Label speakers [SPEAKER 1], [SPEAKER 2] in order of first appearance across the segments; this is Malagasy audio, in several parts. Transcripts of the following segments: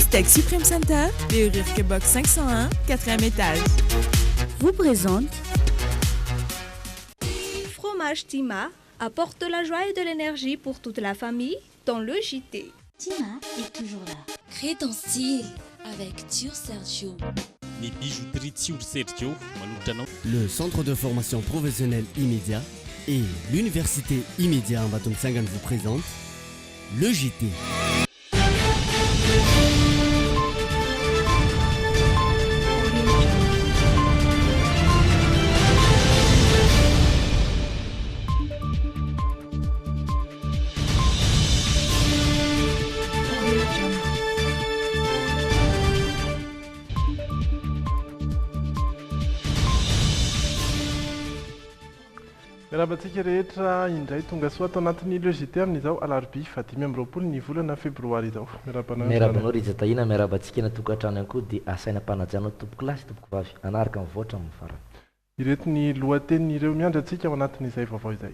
[SPEAKER 1] Steak Supreme Center, les Rire Box 501, 4e étage.
[SPEAKER 2] Vous présente
[SPEAKER 3] Fromage Tima apporte de la joie et de l'énergie pour toute la famille dans le JT.
[SPEAKER 2] Tima est toujours là.
[SPEAKER 4] Crée ton style avec Tur Sergio.
[SPEAKER 5] Les bijouteries Tur Sergio,
[SPEAKER 6] le centre de formation professionnelle immédiat et l'université immédiat en Batum Sangan vous présente le JT.
[SPEAKER 7] Rahabatsika rehetra indray tonga soa atao anatin'ny logité amin'izao alarobia fadimy amby roapolo ny volana febroary izao.
[SPEAKER 8] Miarabanao Rizatahina miarabantsika na tokantrano ihany koa dia asaina mpanajana tompoko lasy tompoko vavy anaraka mivoatra amin'ny farany.
[SPEAKER 7] Ireto ny lohatenin'ireo miandrantsika ao anatin'izay vaovao izay.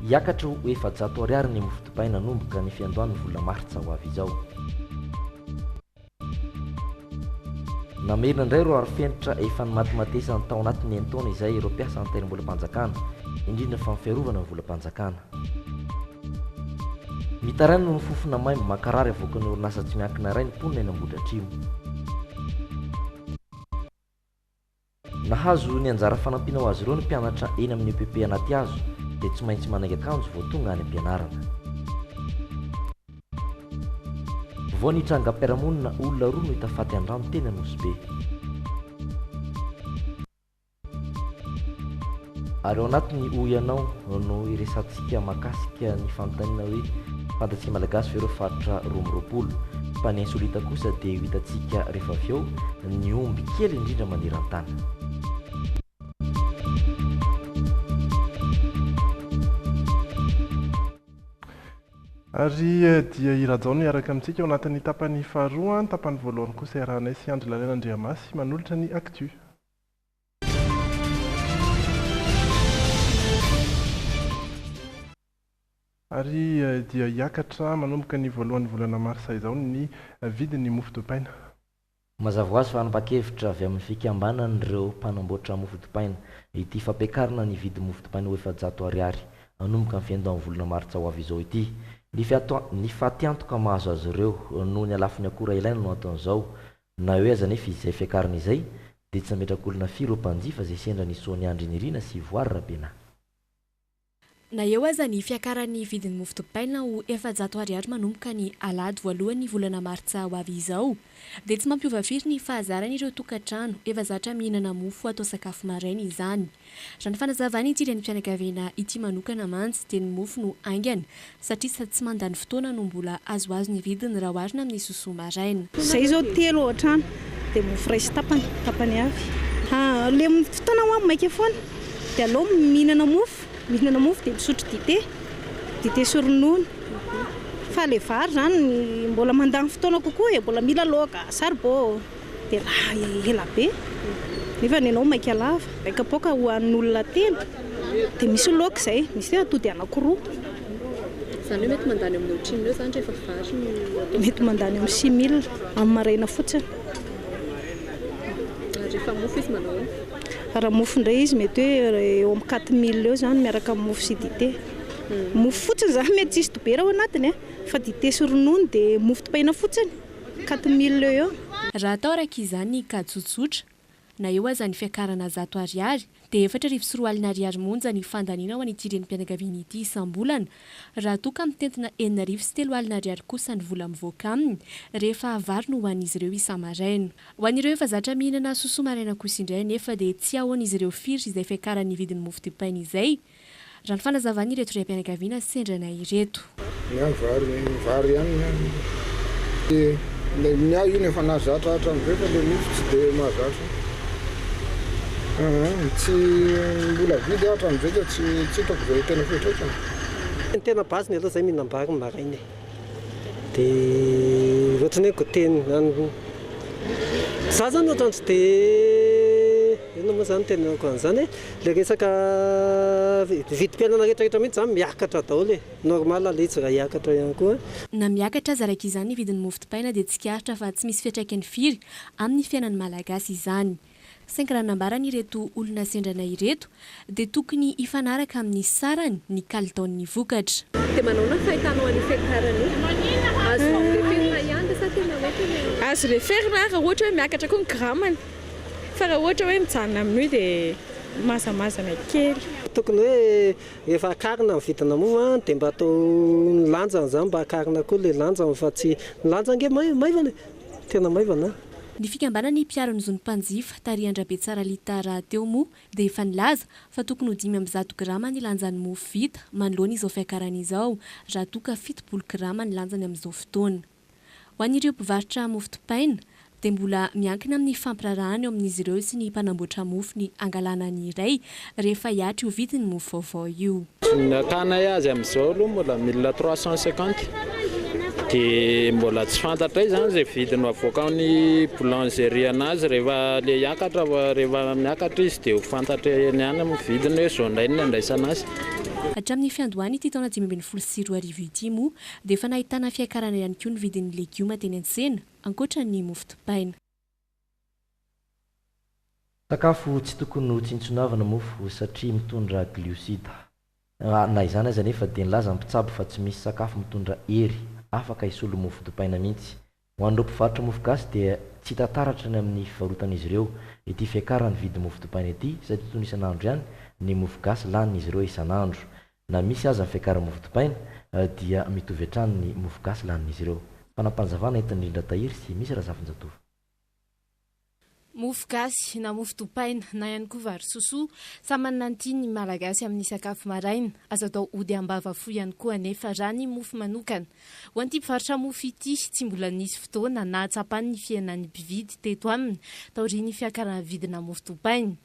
[SPEAKER 8] Hiakatra ho 700 ariary ny mofo dipaina nanomboka ny fiandohan'ny vola martsa ho avy izao. Namerina indray ireo arifenitra efa ny matimatesany tao anatin'ny entona izay ireo mpiasa ny tenim-bola-panjakana indrindra fa ny fiarovana ny vola-panjakana. Mitaraina no fofona maimbo makarary avoaka ny orinasa tsy miankina iray ny mponina eny Ambohidratrimo. Nahazo ny anjara fanampiana ho azy ireo ny mpianatra eny amin'ny EPP anaty hazo dia tsy maintsy mananga akanjo vao tonga any am-pianarana. Vao nitranga am-piarahamonina olona roa no hita faty an-drano teny Anosibe. Ary ao anatiny hoy ianao no iresantsika mahakasika ny fanontaniana hoe fantatsika malagasy ireo faritra 2020 fa ny insolita kosa dia hitantsika rehefa avy eo ny omby kely indrindra maniran-tany.
[SPEAKER 7] Ary dia irajao no iaraka amintsika ao anatin'ny tapany faharoa, ny tapany voalohany kosa iarahanay sy Andry Lalena Andriamasy manolotra ny actu. Ary dia hiakatra manomboka ny voalohan'ny volana marsa izao ny vidin'ny mofo dipaina.
[SPEAKER 8] Mazava ho azy fa nanapa-kevitra avy amin'ny fikambanan'ireo mpanamboatra mofo dipaina ity fampiakarana ny vidin'ny mofo dipaina ho 700 ariary nanomboka amin'ny fiandohan'ny volana martsa ho avy izao ity. Ny fatiantoka mahazo azy ireo noho ny alafony akora ilaina no ataon'izao na hoe aza nefa izay fiakarana izay dia tsy nametraka olona firy mpanjifa izay sendra nisoany Andry Nirina sy Voary Rabena.
[SPEAKER 9] Na eo aza ny fiakaran'ny vidin'ny mofo dipaina ho 700 ariary manomboka ny alady voalohan'ny volana martsa ho avy izao dia tsy mampiova firy ny fahazaran'ireo tokantrano efa zatra mihinana mofo atao sakafo maraina izany. Raha ny fanazavana ity ny mpianakaviana ity manokana mantsy dia ny mofo no aingana satria tsy mandany fotoana no mbola azoazo ny vidiny raha oharina amin'ny sosoa maraina.
[SPEAKER 10] Izay izao telo ohatrany dia mofo ray sy tapany avy. Le fotoana ho maika foana dia aleo mihinana mofo dia misotro dité sy ronono. Fa le vary zany mbola mandany fotoana kokoa mbola mila laoka saribao dia ela be nefa nenao maika lava raika poka hoan'olona telo dia misy laoka izay misy atody anankiroa.
[SPEAKER 9] Izany hoe mety mandany amin'ny otriny eo zany rehefa vary
[SPEAKER 10] mety mandany amin'ny 6000 amin'ny maraina fotsiny.
[SPEAKER 9] Rehefa mofo izy manao
[SPEAKER 10] raha mofo indray izy mety hoe eo amin'ny 4000 eo zany miaraka amin'ny mofo sy dité. Mofo fotsiny zany mety tsisy dobera ao anatiny fa dité sy ronono dia mofo dipaina fotsiny 4000 eo.
[SPEAKER 9] Raha atao araka izany ny kajy tsotsotra na eo aza ny fiakarana 100 ariary dia 4,4 ariary monja ny fandaniana ho an'ity renim-pianakaviana ity isam-bolana raha toka mitentina 4,3 ariary kosa ny vola mivoaka aminy rehefa vary no ho an'izy ireo isa-maraina. Ho an'ireo efa zatra mihinana sosoa maraina kosa indray nefa dia tsy ahoan'izy ireo firy izay fiakaran'ny vidin'ny mofo dipaina izay. Raha ny fanazavana ireto renim-pianakaviana sendra na ireto.
[SPEAKER 11] Vary ihany io nefa nazatra hatramin'izay fa le mofo tsy dia mahazatra. Tsy mbola vidy hatramin'izay dia tsy hitako izay tena fetratrany.
[SPEAKER 12] Ny tena basiny aloha izay mihinam-bary maraina dia ohatrany hoe goteny za zany ohatrany tsy dia ino moa zany tenenako an'izany le resaka vidim-piainana rehetrarehetra mihitsy zany miakatra daholo e normal le tsy raha hiakatra ihany koa
[SPEAKER 9] na miakatra aza raika izany vidin'ny mofo dipaina dia tsikaritra fa tsy misy fiantraikany firy amin'ny fiainan'ny malagasy izany. Saingy raha nambarany ireto olona sendrana ireto dia tokony hifanaraka amin'ny sarany ny kalitaon'ny vokatra.
[SPEAKER 10] Dia manao na fahitanao any fiakarany azo referina ihany sa tena ohatra azo referina raha ohatra hoe miakatra koa ny gramany fa raha ohatra hoe mijanona amin'io dia mazamazana kely.
[SPEAKER 12] Tokony hoe rehefa akarina ny vidina mofo dia mba atao ny lanjany zany mba akarina koa le lanjany fa tsy ny lanjany maivana tena maivana.
[SPEAKER 9] Ny fikambanany mpiaro-ny zonim-panjifa Tariandrabe Tsara Litara teo moa dia efa nilaza fa tokony ho 500 grama ny lanjan'ny mofo vita manoloana izao fiakarana izao raha toka 70 grama ny lanjany amin'izao fotoana. Ho an'ireo mpivarotra mofo dipaina dia mbola miankina amin'ny fampirarahana eo amin'izy ireo sy ny mpanamboatra mofo ny angalana ny iray rehefa hiatra io vidin'ny mofo vaovao io.
[SPEAKER 13] Ny akana azy amin'izao aloha mbola 1350 dia mbola tsy fantatra izany izay vidiny avoaka ny boulangerie anazy rehefa le hiakatra rehefa miakatra izy dia ho fantatra eny ihany amin'ny vidiny hoe zao indray ny andraisana azy.
[SPEAKER 9] Hatramin'ny fiandohany ity taona 2024 ity moa dia efa nahitana fiakarana ihany koa ny vidin'ny legioma teny an-tsena ankoatra ny mofo dipaina.
[SPEAKER 8] Sakafo tsy tokony ho tsintsonavana mofo satria mitondra gliosida. Na izany aza nefa dia nilaza mpitsabo fa tsy misy sakafo mitondra hery afaka hisolo mofo dipaina mihitsy. Ho an'ireo mpivarotra mofo gasy dia tsy tataratra ny amin'ny fivarotan'izy ireo ity fiakarany vidy mofo dipaina ity satria toy ny isan'andro ihany ny mofo gasy lanin'izy ireo isan'andro. Na misy aza ny fiakarany mofo dipaina dia mitovy hatrany ny mofo gasy lanin'izy ireo. Fanampanjavana entin'ny Indrindra Tahiry sy misy raha zafinjatovo.
[SPEAKER 14] Mofo gasy na mofo dipaina na ihany koa vary sosoa samy manana ny tiany ny malagasy amin'ny sakafo maraina azo atao ody ambava fo ihany koa anefa raha ny mofo manokana. Ho an'ity mpivarotra mofo ity tsy mbola nisy fotoana na hatsapany ny fiainan'ny mpividy teto aminy taorian'ny fiakarana vidina mofo dipaina.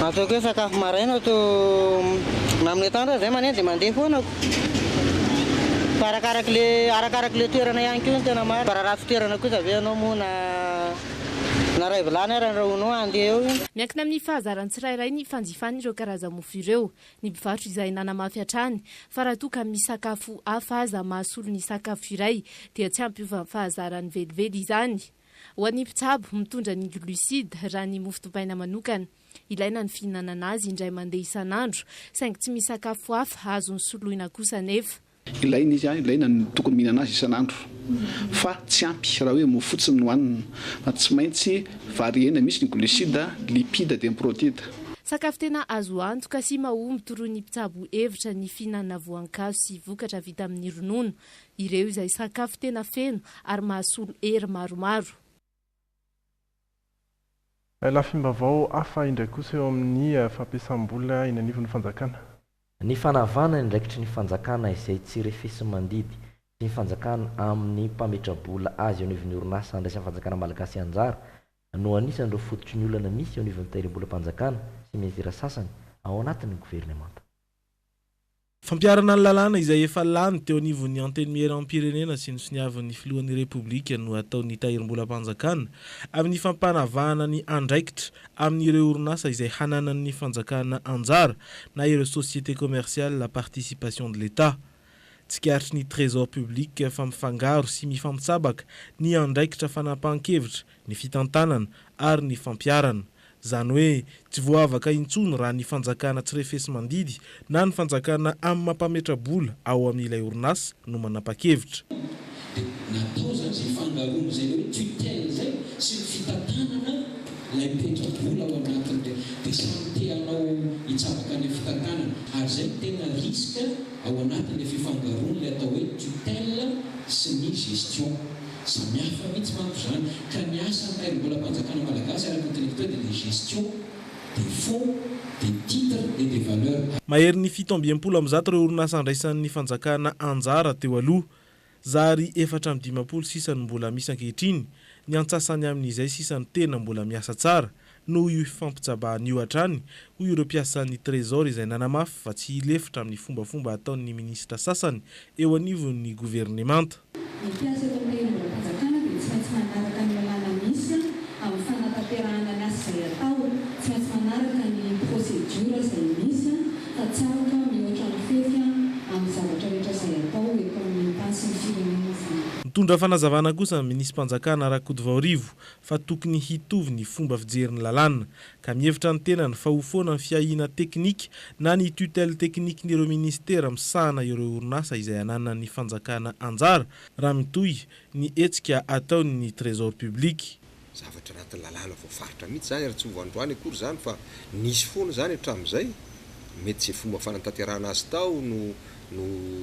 [SPEAKER 15] Ataoko hoe sakafo maraina atao amin'ny tandra zay mandeha dia mandeha foana arakarak'le toerana ihany koa tena maro. Raha fitoerana kosa avy anao moa na ray vilany ary andrahoinao andeha eo.
[SPEAKER 14] Miankina amin'ny fahazaran'ny tsirairay ny fanjifany ireo karazam-mofo ireo ny mpivarotra izay nanamafy hatrany fa raha toa ka misy sakafo hafa aza mahasolo ny sakafo iray dia tsy ampiova ny fahazaran'ny velively izany. Ho an'ny mpitsabo mitondra ny glucide raha ny mofo dipaina manokana ilaina ny fihinanana azy indray mandeha isan'andro saingy tsy misy sakafo hafa azony soloina kosa nefa.
[SPEAKER 16] Ilaina izy ilaina ny tokony mihinana azy isan'andro fa tsy ampy raha hoe mofo fotsiny no hanina fa tsy maintsy vary hena misy ny glucide lipide dia protide.
[SPEAKER 14] Sakafo tena azo antoka sy mahomby toroy ny mpitsabo hevitra ny fihinanana voankazo sy vokatra vita amin'ny ronono ireo izay sakafo tena feno ary mahasolo hery maromaro.
[SPEAKER 7] Lafimbavao hafa indray kosa eo amin'ny fampiasam-bola eny anivon'ny fanjakana.
[SPEAKER 8] Ny fanavana ny ndraikitry ny fanjakana izay tsy refesi mandidy sy ny fanjakana amin'ny mpametra-bola azy eo anivon'ny orinasa andraisan'ny fanjakana malagasy anjara no anisan'ireo fototry ny olana misy eo anivon'ny tahirim-bola-mpanjakana sy ministera sasany ao anatin'ny governemanta.
[SPEAKER 17] Fampiarana ny lalàna izay efa lany teo anivon'ny anteny miaram-pirenena sy ny siniavan'ny filohan'ny repoblika no ataon'ny tahirim-bola-mpanjakana amin'ny fampanavahana ny andraikitra amin'ireo orinasa izay hananan'ny fanjakana anjara na ireo société commerciale la participation de l'État. Tsikaritry ny trésor public fa mifangaro sy mifampitsabaka ny andraikitra fanapahan-kevitra, ny fitantanana ary ny fampiarana. Zany hoe tsy voavaka intsony raha ny fanjakana tsy refesi mandidy na ny fanjakana amin'ny mampametra-bola ao amin'ilay orinasa no manapa-kevitra.
[SPEAKER 18] Natao zany izay fangaroana izay hoe tutelle izay sy ny fitantanana ilay mipetra-bola ao anatiny dia samy teanao hitsabaka ny fitantanana ary izay tena riska ao anatin'ilay fifangaroana ilay atao hoe tutelle sy ny gestion. Samihafa mihitsy manko zany ka ny asan'ny tahirim-bola-mpanjakana malagasy araka ny teniko dia gestion des fonds, des titres et des valeurs.
[SPEAKER 17] Mahery ny 720 ireo orinasa andraisan'ny fanjakana anjara teo aloha zary 450 sisany mbola misy ankehitriny ny antsasany amin'izay sisany tena mbola miasa tsara noho io fampitsabahany io hatrany hoy ireo mpiasan'ny trésor izay nanamafy fa tsy hilefitra amin'ny fombafomba ataon'ny ministra sasany eo anivon'ny governemanta.
[SPEAKER 19] Ny mpiasa eto amin'ny tahirim-bola-mpanjakana dia tsy maintsy manaraka ny lalàna misy amin'ny fanatanterahana ny asa izay atao, tsy maintsy manaraka ny procédure
[SPEAKER 17] Nitondra fanazavana kosa minisy mpanjakana Rakotovaorivo fa tokony hitovy ny fomba fijeriny lalàna ka mihevitra ny tenany fa ho foana ny fiahina teknika na ny tutelle tekniky n'ireo ministera misahana ireo orinasa izay ananana ny fanjakana anjara raha mitohy ny hetsika ataony trésor public.
[SPEAKER 20] Zavatra anatin'ny lalàna voafaritra mihitsy zany ary tsy hovandroany akory zany fa nisy foana zany hatramin'izay mety tsy fomba fanantanterahana azy tao no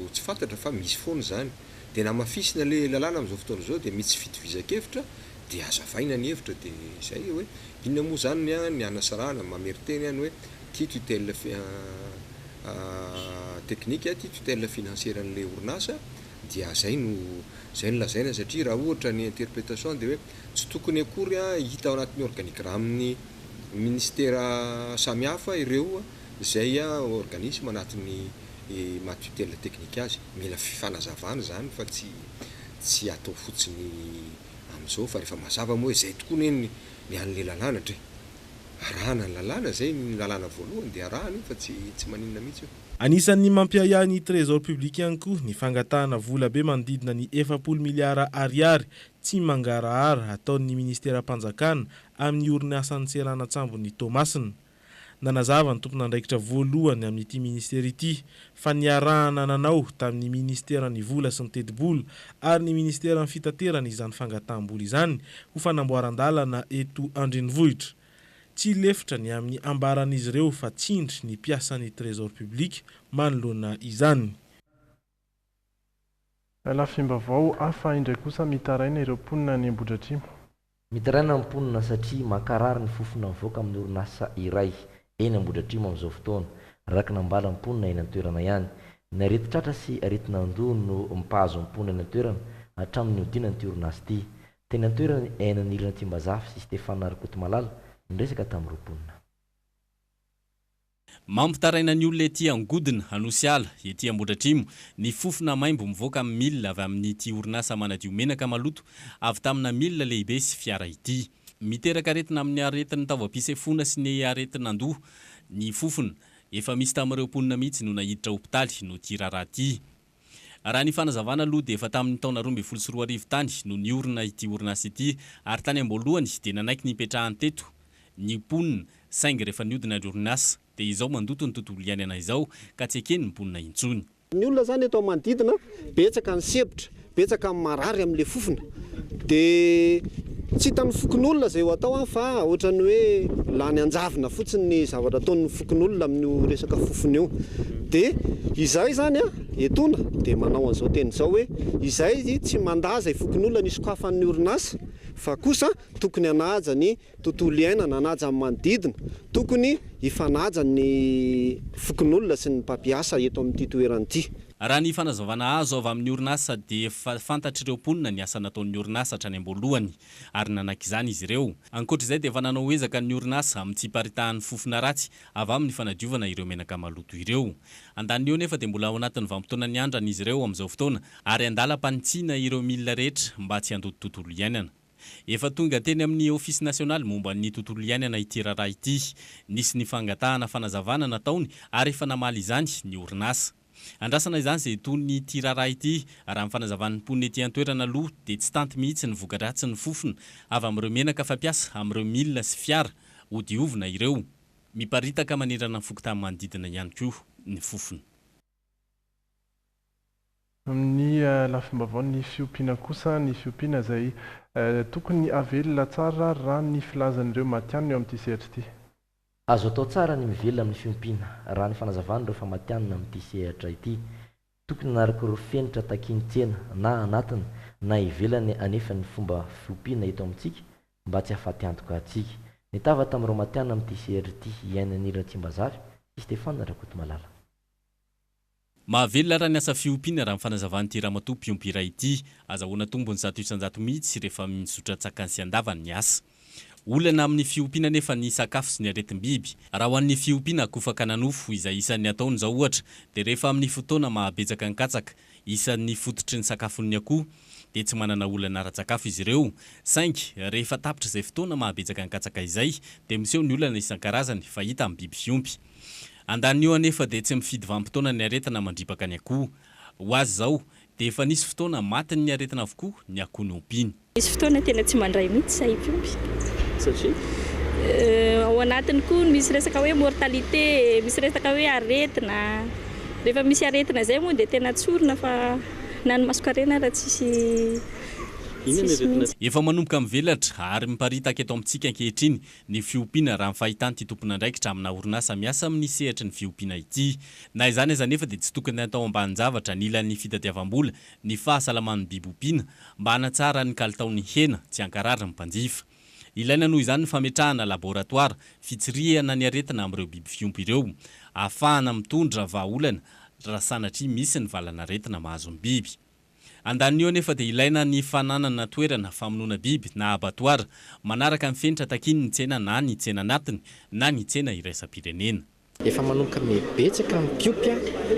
[SPEAKER 20] tsy fantatra fa misy foana zany. Dia namafisina le lalàna amin'izao fotoana izao dia misy fitovizan-kevitra dia azavaina ny hevitra dia izay hoe inona moa zany ny anasarana mameriteny ihany hoe ty tutelle teknika ty tutelle finansieran'le orinasa dia zay no lazaina satria raha ohatra ny interprétation dia hoe tsy tokony akory hita ao anatin'ny organigramme ny ministera samihafa ireo izay organisme anatin'ny matutelle technique azy mila fifanazavana zany fa tsy atao fotsiny amin'izao fa rehefa mazava moa izay tokoa ny an'le lalàna tre arahana ny lalàna zay ny lalàna voalohany dia arahana fa tsy maninona mihitsy.
[SPEAKER 17] Anisan'ny mampiaya ny trésor public ihany koa ny fangatahana vola be manodidina ny 4 miliara ariary tsy mangarahara ataon'ny ministera mpanjakana amin'ny orinasan'ny Tseranatsambo ny Tomasina. Nanazava ny tompon'andraikitra voalohany amin'ity ministera ity fa niarahana nanao tamin'ny ministera ny vola sy ny teti-bola ary ny ministera ny fitaterana izany fangataham-bola izany ho fanamboaran-dalana eto Andrenivohitra. Tsy lefitra ny amin'ny ambaran'izy ireo fa tsindry ny piasan'ny trésor public manoloana izany.
[SPEAKER 7] Lafimbavao hafa indray kosa mitaraina ireo mponina ny Ambohidratrimo.
[SPEAKER 8] Mitaraina ny mponina satria mankarary ny fofona mivoaka amin'ny orinasa iray eny Ambohidratrimo amin'izao fotoana raka nambala ny mponina eny an-toerana ihany. Ny areti-tratra sy aretin'andoha no mipahazo ny mponina eny an-toerana hatramin'ny hodinany ity orinasa ity. Teny an-toerana eny an'Ilana Tsimbazafy sy Stefana Rakotomalala ndresaka tamin'ireo mponina.
[SPEAKER 5] Mampitaraina ny olona ety Angodina, Anosiala, ety Ambohidratrimo, ny fofona maimbo mivoaka amin'ny milina avy amin'ity orinasa manadio menaka maloto avy tamina milina lehibe sy fiara ity. Miteraka aretina amin'ny aretin'ny taovam-pisefona sy ny aretin'andoha ny fofona efa misy tamin'ireo mponina mihitsy no nahiditra hopitaly no ity raharaha ity. Raha ny fanazavana aloha dia efa tamin'ny taona 2024 tany no niorina ity orinasa ity ary tany am-boalohany dia nanaiky nipetrahany teto ny mponina saingy rehefa niodina ny orinasa dia izao mandoto ny tontolo iainana izao ka tsy ekeny ny mponina intsony.
[SPEAKER 12] Ny olona zany eto manodidina betsaka ny sebitra, betsaka ny marary amin'le fofona dia tsy hitan'ny fokon'olona izay ho atao fa ohatrany hoe lany anjavina fotsiny ny zavatra ataon'ny fokon'olona amin'ny resaka fofona eo. Dia izay zany etona dia manao an'izao teny izao hoe izay tsy mandaza fokon'olona ny sokafan'ny orinasa fa kosa tokony hanaja ny tontolo iainana, hanaja amin'ny manodidina, tokony hifanaja ny fokon'olona sy ny mpampiasa eto amin'ity toerana ity.
[SPEAKER 5] Raha ny fanazavana azo avy amin'ny orinasa dia fantatr'ireo mponina ny asa nataon'ny orinasa hatrany am-boalohany ary nanak'izany izy ireo. Ankoatr'izay dia efa nanao ezaka ny orinasa amin'ny tsy hiparitahan'ny fofona ratsy avy amin'ny fanadiovana ireo menaka maloto ireo. Andaniny eo nefa dia mbola ao anatin'ny vanim-potoana ny andrana izy ireo amin'izao fotoana ary andalam-panitsiana ireo milina rehetra mba tsy handoto tontolo iainana. Efa tonga teny amin'ny ofisy nasionaly momba ny tontolo iainana ity raharaha ity, nisy ny fangatahana fanazavana nataony ary efa namaly izany ny orinasa. Andrasana izany izay toy ny ity raharaha ity raha amin'ny fanazavan'ny mponina ety an-toerana aloha dia tsy tanty mihitsy ny voka-dratsy ny fofona avy amin'ireo menaka fampiasa amin'ireo milina sy fiara ho diovina ireo. Miparitaka manerana ny fokotany manodidina ihany koa ny fofona.
[SPEAKER 7] Amin'ny lafimbavao ny fiompiana kosa, ny fiompiana izay tokony avelona tsara raha ny filazan'ireo matianina eo amin'ity sehatra ity.
[SPEAKER 8] Azo atao tsara ny mivelona amin'ny fiompiana raha ny fanazavana ireo famatianina amin'ity sehatra ity. Tokony anaraka ireo fenitra takin-tsena na anatiny na ivelany anefa ny fomba fiompiana eto amintsika mba tsy hahafaty antoka antsika. Nitava tamin'ireo matianina amin'ity sehatra ity iainan'Ilana Tsimbazafy sy Stefana Rakotomalala.
[SPEAKER 5] Mahavelona raha ny asa fiompiana raha fanazavana ramatoa mpiompi iray ity azahoana tombony 100 isan-jato mihitsy rehefa mizotra tsakany sy andavany ny asa. Olana amin'ny fiompiana nefa ny sakafo sy ny aretim-biby. Raha ho an'ny fiompiana akofaka nanofo izay isan'ny ataony zao ohatra dia rehefa amin'ny fotoana mahabetsaka ny katsaka isan'ny fototry ny sakafon'ny akoho dia tsy manana olana ara-tsakafo izy ireo. Saingy rehefa tapitra izay fotoana mahabetsaka ny katsaka izay dia miseho ny olana isan-karazany fa hita amin'ny biby fiompy. Andaniny eo anefa dia tsy mifidy vanim-potoana ny aretina mandripaka ny akoho. Ho azy zao dia efa nisy fotoana matiny ny aretina avokoa ny akoho nompiany.
[SPEAKER 10] Misy fotoana tena tsy mandray mihitsy zay mpiompy.
[SPEAKER 5] Satria
[SPEAKER 10] ao anatiny koa misy resaka hoe mortalité, misy resaka hoe aretina. Rehefa misy aretina zay moa dia tena tsorina fa na ny masokarena raha tsisy
[SPEAKER 5] efa manomboka mivelatra ary miparitaka eto amintsika ankehitriny ny fiompiana raha mifahitany ty tompona andraikitra amina orinasa miasa amin'ny sehatry ny fiompiana ity. Na izany aza nefa dia tsy tokony atao ambanin-javatra ny ilan'ny fitadiavam-bola ny fahasalaman'ny biby ompiana mba hanatsara ny kalitaon'ny hena tsy hankarary ny mpanjifa. Ilaina noho izany ny fametrahana laboratoire fitsirihana ny aretina amin'ireo biby fiompy ireo ahafahana mitondra vahaolana raha sanatria misy ny valana aretina mahazo ny biby. Andanio nefa dia ilaina ny fananana toerana famonoana biby na abattoir manaraka ny fenitra takiny ny tsena na ny tsena anatiny na ny tsena iraisam-pirenena.
[SPEAKER 21] Efa manomboka mibetsaka ny piopy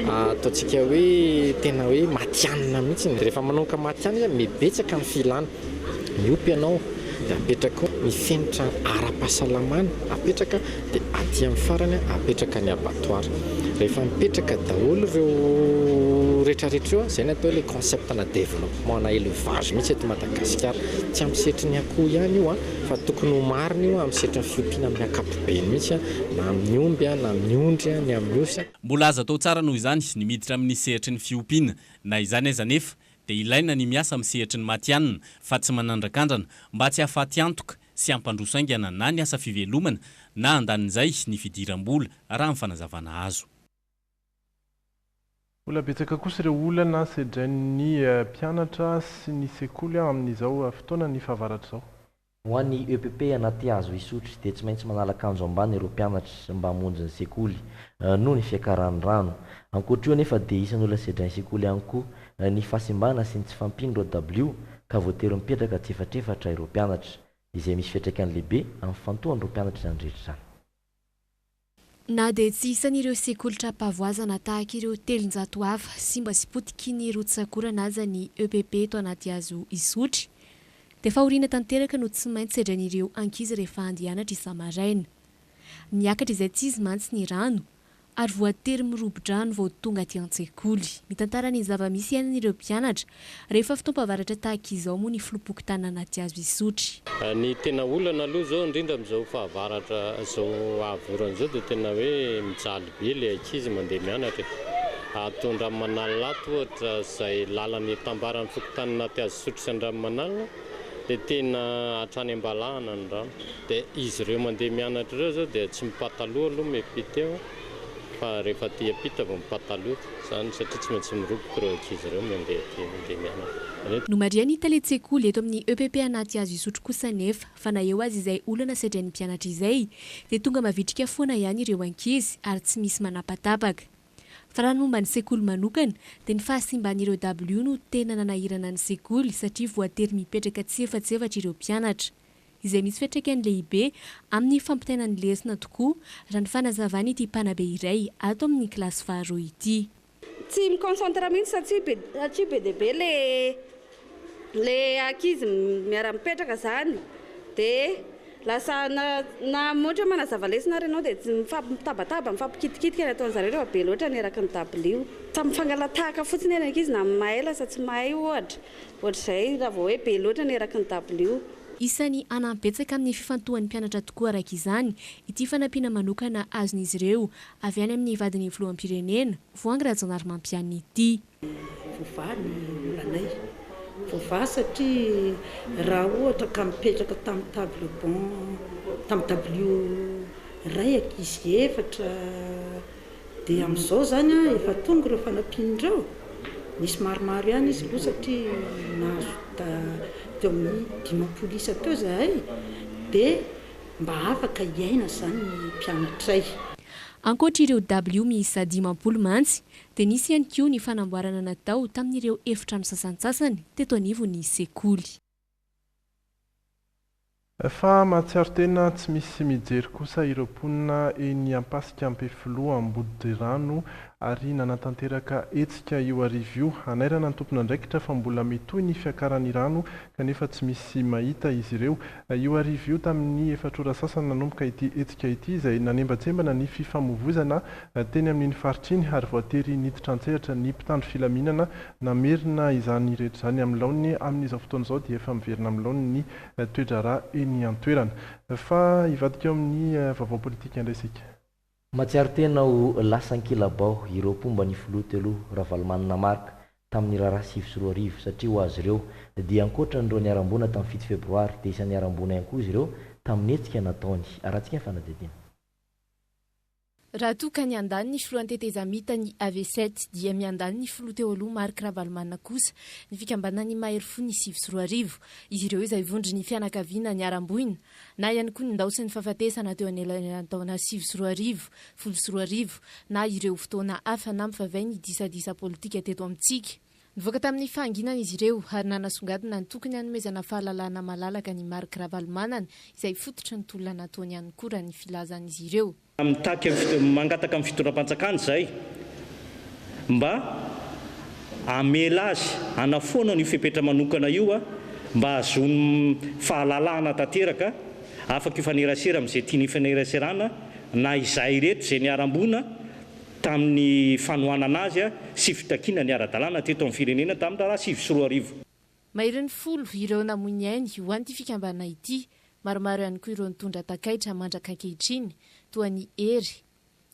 [SPEAKER 21] ataontsika hoe tena hoe matianina mihitsy. Rehefa manomboka matianina mibetsaka ny filana. Miompy ianao dia apetraka ny fenitra ara-pahasalamana apetraka dia aty amin'ny farany apetraka ny abattoir. Rehefa mipetraka daholo ireo rehetrarehetra eo izay ny atao hoe concept na développement na élevage mihitsy eto Madagasikara. Tsy amin'ny sehatry ny akoho ihany io fa tokony ho marina io amin'ny sehatry ny fiompiana amin'ny ankapobeny mihitsy na amin'ny omby na amin'ny ondry ny amin'ny osy.
[SPEAKER 5] Mbola azo atao tsara noho izany ny miditra amin'ny sehatry ny fiompiana na izany aiza nefa dia ilaina ny miasa amin'ny sehatry ny matianina fa tsy manandrakandrana mba tsy hahafaty antoka sy hampandroso aingana na ny asa fivelomana na andanin'izay ny fidiram-bola raha amin'ny fanazavana azo.
[SPEAKER 7] Olona betsaka kosa ireo olana sedrain'ny mpianatra sy ny sekoly amin'izao fotoana ny fahavaratra izao.
[SPEAKER 8] Ho an'ny EPP anaty azo isotry dia tsy maintsy manala akanjo ambany ireo mpianatra mba hamonjy ny sekoly noho ny fiakaran'ny rano. Ankoatra io nefa dia isan'ny olona sedrain'ny sekoly ihany koa ny fahasimbana sy ny tsy fampino W ka voatery mipetraka tsy efatrefatra ireo mpianatra izay misy fiantraikany lehibe amin'ny fantohan'ireo mpianatra izany rehetra izany.
[SPEAKER 9] Na dia tsy isan'ireo sekolitra mpavoazana tahaka ireo telonjato hafa sy mba sy potiky ny rotsakora aza ny EPP eto anaty azo isotry dia fahoriana tanteraka no tsy maintsy sedrain'ireo ankizy rehefa andianatra isa-maraina. Miakatra izay tsy izy mantsy ny rano ary voatery mirobo-drano vao tonga aty an-tsekoly. Mitantara ny zava-misy iainan'ireo mpianatra rehefa fotoam-pavaratra tahaka izao moa ny filopokon-tany anaty azo isotry.
[SPEAKER 13] Ny tena olana aloha zao indrindra amin'izao fahavaratra zao avorana zao dia tena hoe mijaly be ilay ankizy mandeha mianatra. Atao Manalato ohatra izay lalany tambaran'ny fokontany anaty azo isotry sy Andranomanalina dia tena hatrany ambalahana ny rano. Dia izy ireo mandeha mianatra ireo zao dia tsy mipataloha aloha miampita eo fa rehefa tia apita vao mipataloha izany satria tsy maintsy miroboka ireo ankizy ireo mandeha mianatra.
[SPEAKER 9] No mariana italetsekoly eto amin'ny EPP anaty azo isotry kosa nefa fa na eo azy izay olana sedrain'ny mpianatra izay dia tonga mavitrika foana ihany ireo ankizy ary tsy misy manapatapaka. Fa raha momba ny sekoly manokana dia ny fahasimban'ireo W no tena nanahirana ny sekoly satria voatery mipetraka tsy efatsefatra ireo mpianatra izay misy fiantraikany lehibe amin'ny fampitainan'ny lesona tokoa raha ny fanazavana ity mpanabe iray ato amin'ny kilasy faharoa ity.
[SPEAKER 10] Tsy mikonsentra mihitsy satria be dia be le ankizy miara-mipetraka zany dia lasa na ohatra manazava lesona ary ianao dia mifampitabataaba mifampikitikika ataon'zareo rehefa be loatra ny eraky ny W. Samy mifangalatahaka fotsiny ny ankizy na mahay lasa tsy mahay ohatr'izay raha vao hoe be loatra ny eraky ny W.
[SPEAKER 9] Isan'ny anampetsaka amin'ny fifantohan'ny mpianatra tokoa araka izany ity fanampiana manokana azon'izy ireo avy any amin'ny vadiny filoham-pirenena Voangy Rajaonarimampianina ity.
[SPEAKER 22] Voavaha ny olanay. Voavaha satria raha ohatra ka mipetraka tamin'ny W iray ankizy efatra dia amin'izao zany efa tonga ireo fanampian'ireo. Nisy maromaro ihany izy aloha satria nahazo teo amin'ny 10 isa teo zahay dia mba afaka iaina zany ny mpianatray.
[SPEAKER 9] Ankoatra ireo W miisa 10 mantsy dia nisy ihany koa ny fanamboarana natao tamin'ireo efitrano sasantsasany teto anivon'ny sekoly.
[SPEAKER 7] Fa mahatsiaro tena tsy misy mijery kosa ireo mponina eny ampasika ampefilo ambody rano ary nanatanteraka hetsika io arivo io. Anairana ny tompona andraikitra fa mbola metoy ny fiakarany rano kanefa tsy misy mahita izy ireo. Io arivo io tamin'ny efatrora sasany nanomboka ity hetsika ity izay nanembatsembana ny fifamovoizana teny amin'iny faritra iny ary voatery niditra an-tsehatra ny mpitandro filaminana namerina izany rehetra izany amin'ny laoniny amin'izao fotoana izao dia efa miverina amin'ny laoniny toedrara eny an-toerana. Fa ivadika eo amin'ny vaovao politika indray isika.
[SPEAKER 8] Matsiaro tena ho lasan-kilabao ireo mpomba ny filoha telo Ravalomanina Marika tamin'ny raharaha 7 satria ho azy ireo dia ankoatran'ireo niarambona tamin'ny 7 febroary dia isan'ny niarambona ihany koa izy ireo tamin'ny hetsika nataony. Arahantsika ny fanadihadiana.
[SPEAKER 14] Raha toa ka ny andany ny filohan-tetezamita ny AV7 dia miandany ny filoha teo aloha Marika Ravalomanina kosa ny fikambanany mahery fo ny 7 izy ireo izay vondry ny fianakaviana niaramboina na ihany koa ny ndao sy ny fahafatesana teo anelanelany taona 7 na ireo fotoana hafa na mifavay ny disadisa politika teto amintsika. Nivoaka tamin'ny fahanginana izy ireo ary nanasongadina ny tokony hanomezana fahalalana malalaka ny Marika Ravalomanana izay fototra ny tolona nataony ihany koa raha ny filazan'izy ireo.
[SPEAKER 1] Mitaky mangataka amin'ny fitondram-panjakana izay mba amela azy anafoana ny fepetra manokana io mba azony fahalalana tanteraka afaka ifanerasera amin'izay tiany ifaneraserana na izay reto izay niarambona tamin'ny fanohanana azy sy fitakiana ny ara-dalàna teto amin'ny firenena tamin'ny raharaha 7
[SPEAKER 14] Mahery folo ireo namoiny ainy ho an'ity fikambana ity. Maromaro ihany koa ireo nitondra takaitra mandraka ankehitriny toa ny ery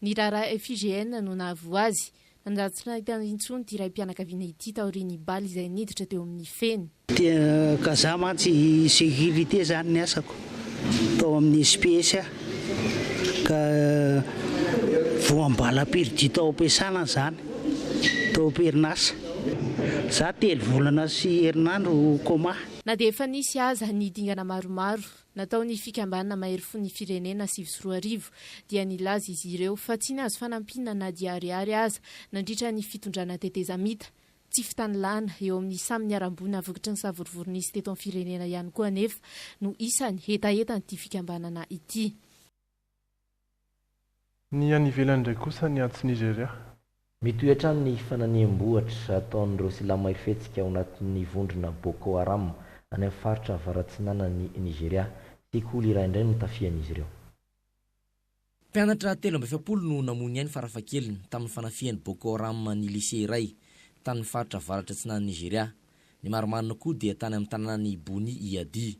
[SPEAKER 14] ny raharaha FIGN no nahavo azy. Nandratsina hitan'intsony ty iray mpianakaviana ity taoriany baly izay niditra teo amin'ny feny.
[SPEAKER 3] Kaza mantsy sécurité zany ny asako tao amin'ny SPS ka voambala perdi tao am-piasana zany tao am-perinasa za 3 volana sy herinandro koma.
[SPEAKER 14] Na dia efa nisy aza ny dingana maromaro nataony fikambanana mahery fo ny firenena 7 dia nilaza izy ireo fa tsy nahazo fanampina na dia ariary aza nandritra ny fitondrana tetezamita tsy fitanilana eo amin'ny samy niarambona vokatry ny savorovoronisy teto amin'ny firenena ihany koa anefa no isany hetaheta nyity fikambanana ity.
[SPEAKER 7] Ny any ivelany indray kosa ny antsy Nigeria.
[SPEAKER 8] Mitohy hatrany ny fananiam-bohatra ataon'ireo silamo irefetsika ao anatin'ny vondrona Boko Haram any amin'ny faritra avaratsinana ny Nigeria. Sekoly iray indray no tafian'izy ireo.
[SPEAKER 23] Mpianatra 17 no namony any farafahakeliny tamin'ny fanafian'ny Boko Haram ny lycée iray tamin'ny faritra avaratra atsinan'ny Nigeria. Ny maromarina koa dia tany amin'ny tanànany Boni Iadi.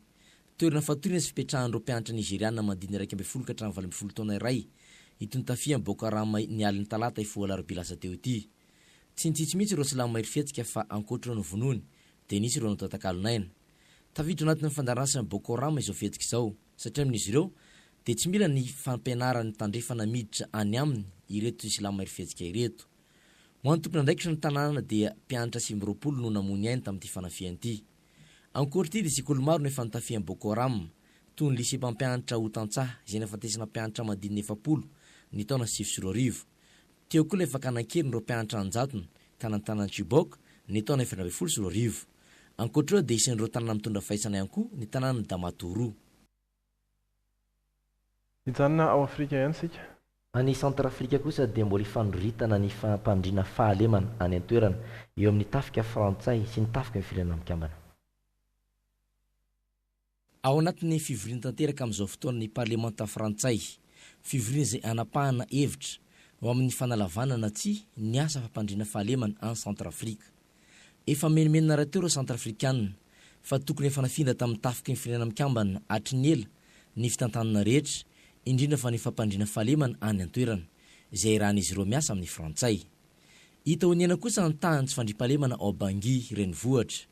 [SPEAKER 23] Toerana fatorana sy fipetrahan'ireo mpianatra nigeriana mandiny 12 ka hatramin'ny 12 taona iray. Itony tafian'ny Boko Haram ny aliny talata ifoala alarobia teo ity. Tsy nitsitsy mihitsy ireo silamo irefetsika fa ankoatra ny vonoany dia nisy ireo natatakalon'aina. Tafiditra anatin'ny fandaransan'ny Boko Haram izao fihetsika izao satria amin'izy ireo dia tsy mila ny fampianarany tandrefana miditra any aminy ireto silamo irefetsika ireto. Ho an'ny tompona andraikitra ny tanàna dia mpianatra 20 no namony ainy tamin'ity fanafiana ity. Ankoatra ity dia sekoly maro no efa nitafian'ny Boko Haram toy ny lycée mpampianatra Otantsaha izay nafatesana mpianatra madiny 70 ny taona 7 teo koa efa kanan-kely ireo mpianatra anjatony tanantanany Chibok ny taona 2012. Ankoatra eo dia isan'ireo tanàna mitondra fahaisana ihany koa ny tanàna Damaturu.
[SPEAKER 7] Hijanona ao Afrika ihany sika.
[SPEAKER 8] Any Centrafrika kosa dia mbola ifandroritana ny fampandriana fahalemana any an-toerana eo amin'ny tafika frantsay sy ny tafika ny firenena mikambana.
[SPEAKER 23] Ao anatin'ny fivoriana tanteraka amin'izao fotoana ny parlemanta frantsay, fivoriana izay anapahana hevitra ho amin'ny fanalavana na tsy ny asa fampandriana fahalemana any Centrafrika. Efa menimenina raha teo ireo Centrafrikanina fa tokony efa nafindra tamin'ny tafika ny firenena mikambana hatry ny ela ny fitantanana rehetra indrindra fa ny fampandriana fahalemana any an-toerana izay rahan'izy ireo miasa amin'ny frantsay. Hita ho niana kosa ny tahany tsy fandriam-pahalemana ao Bangui renivohitra.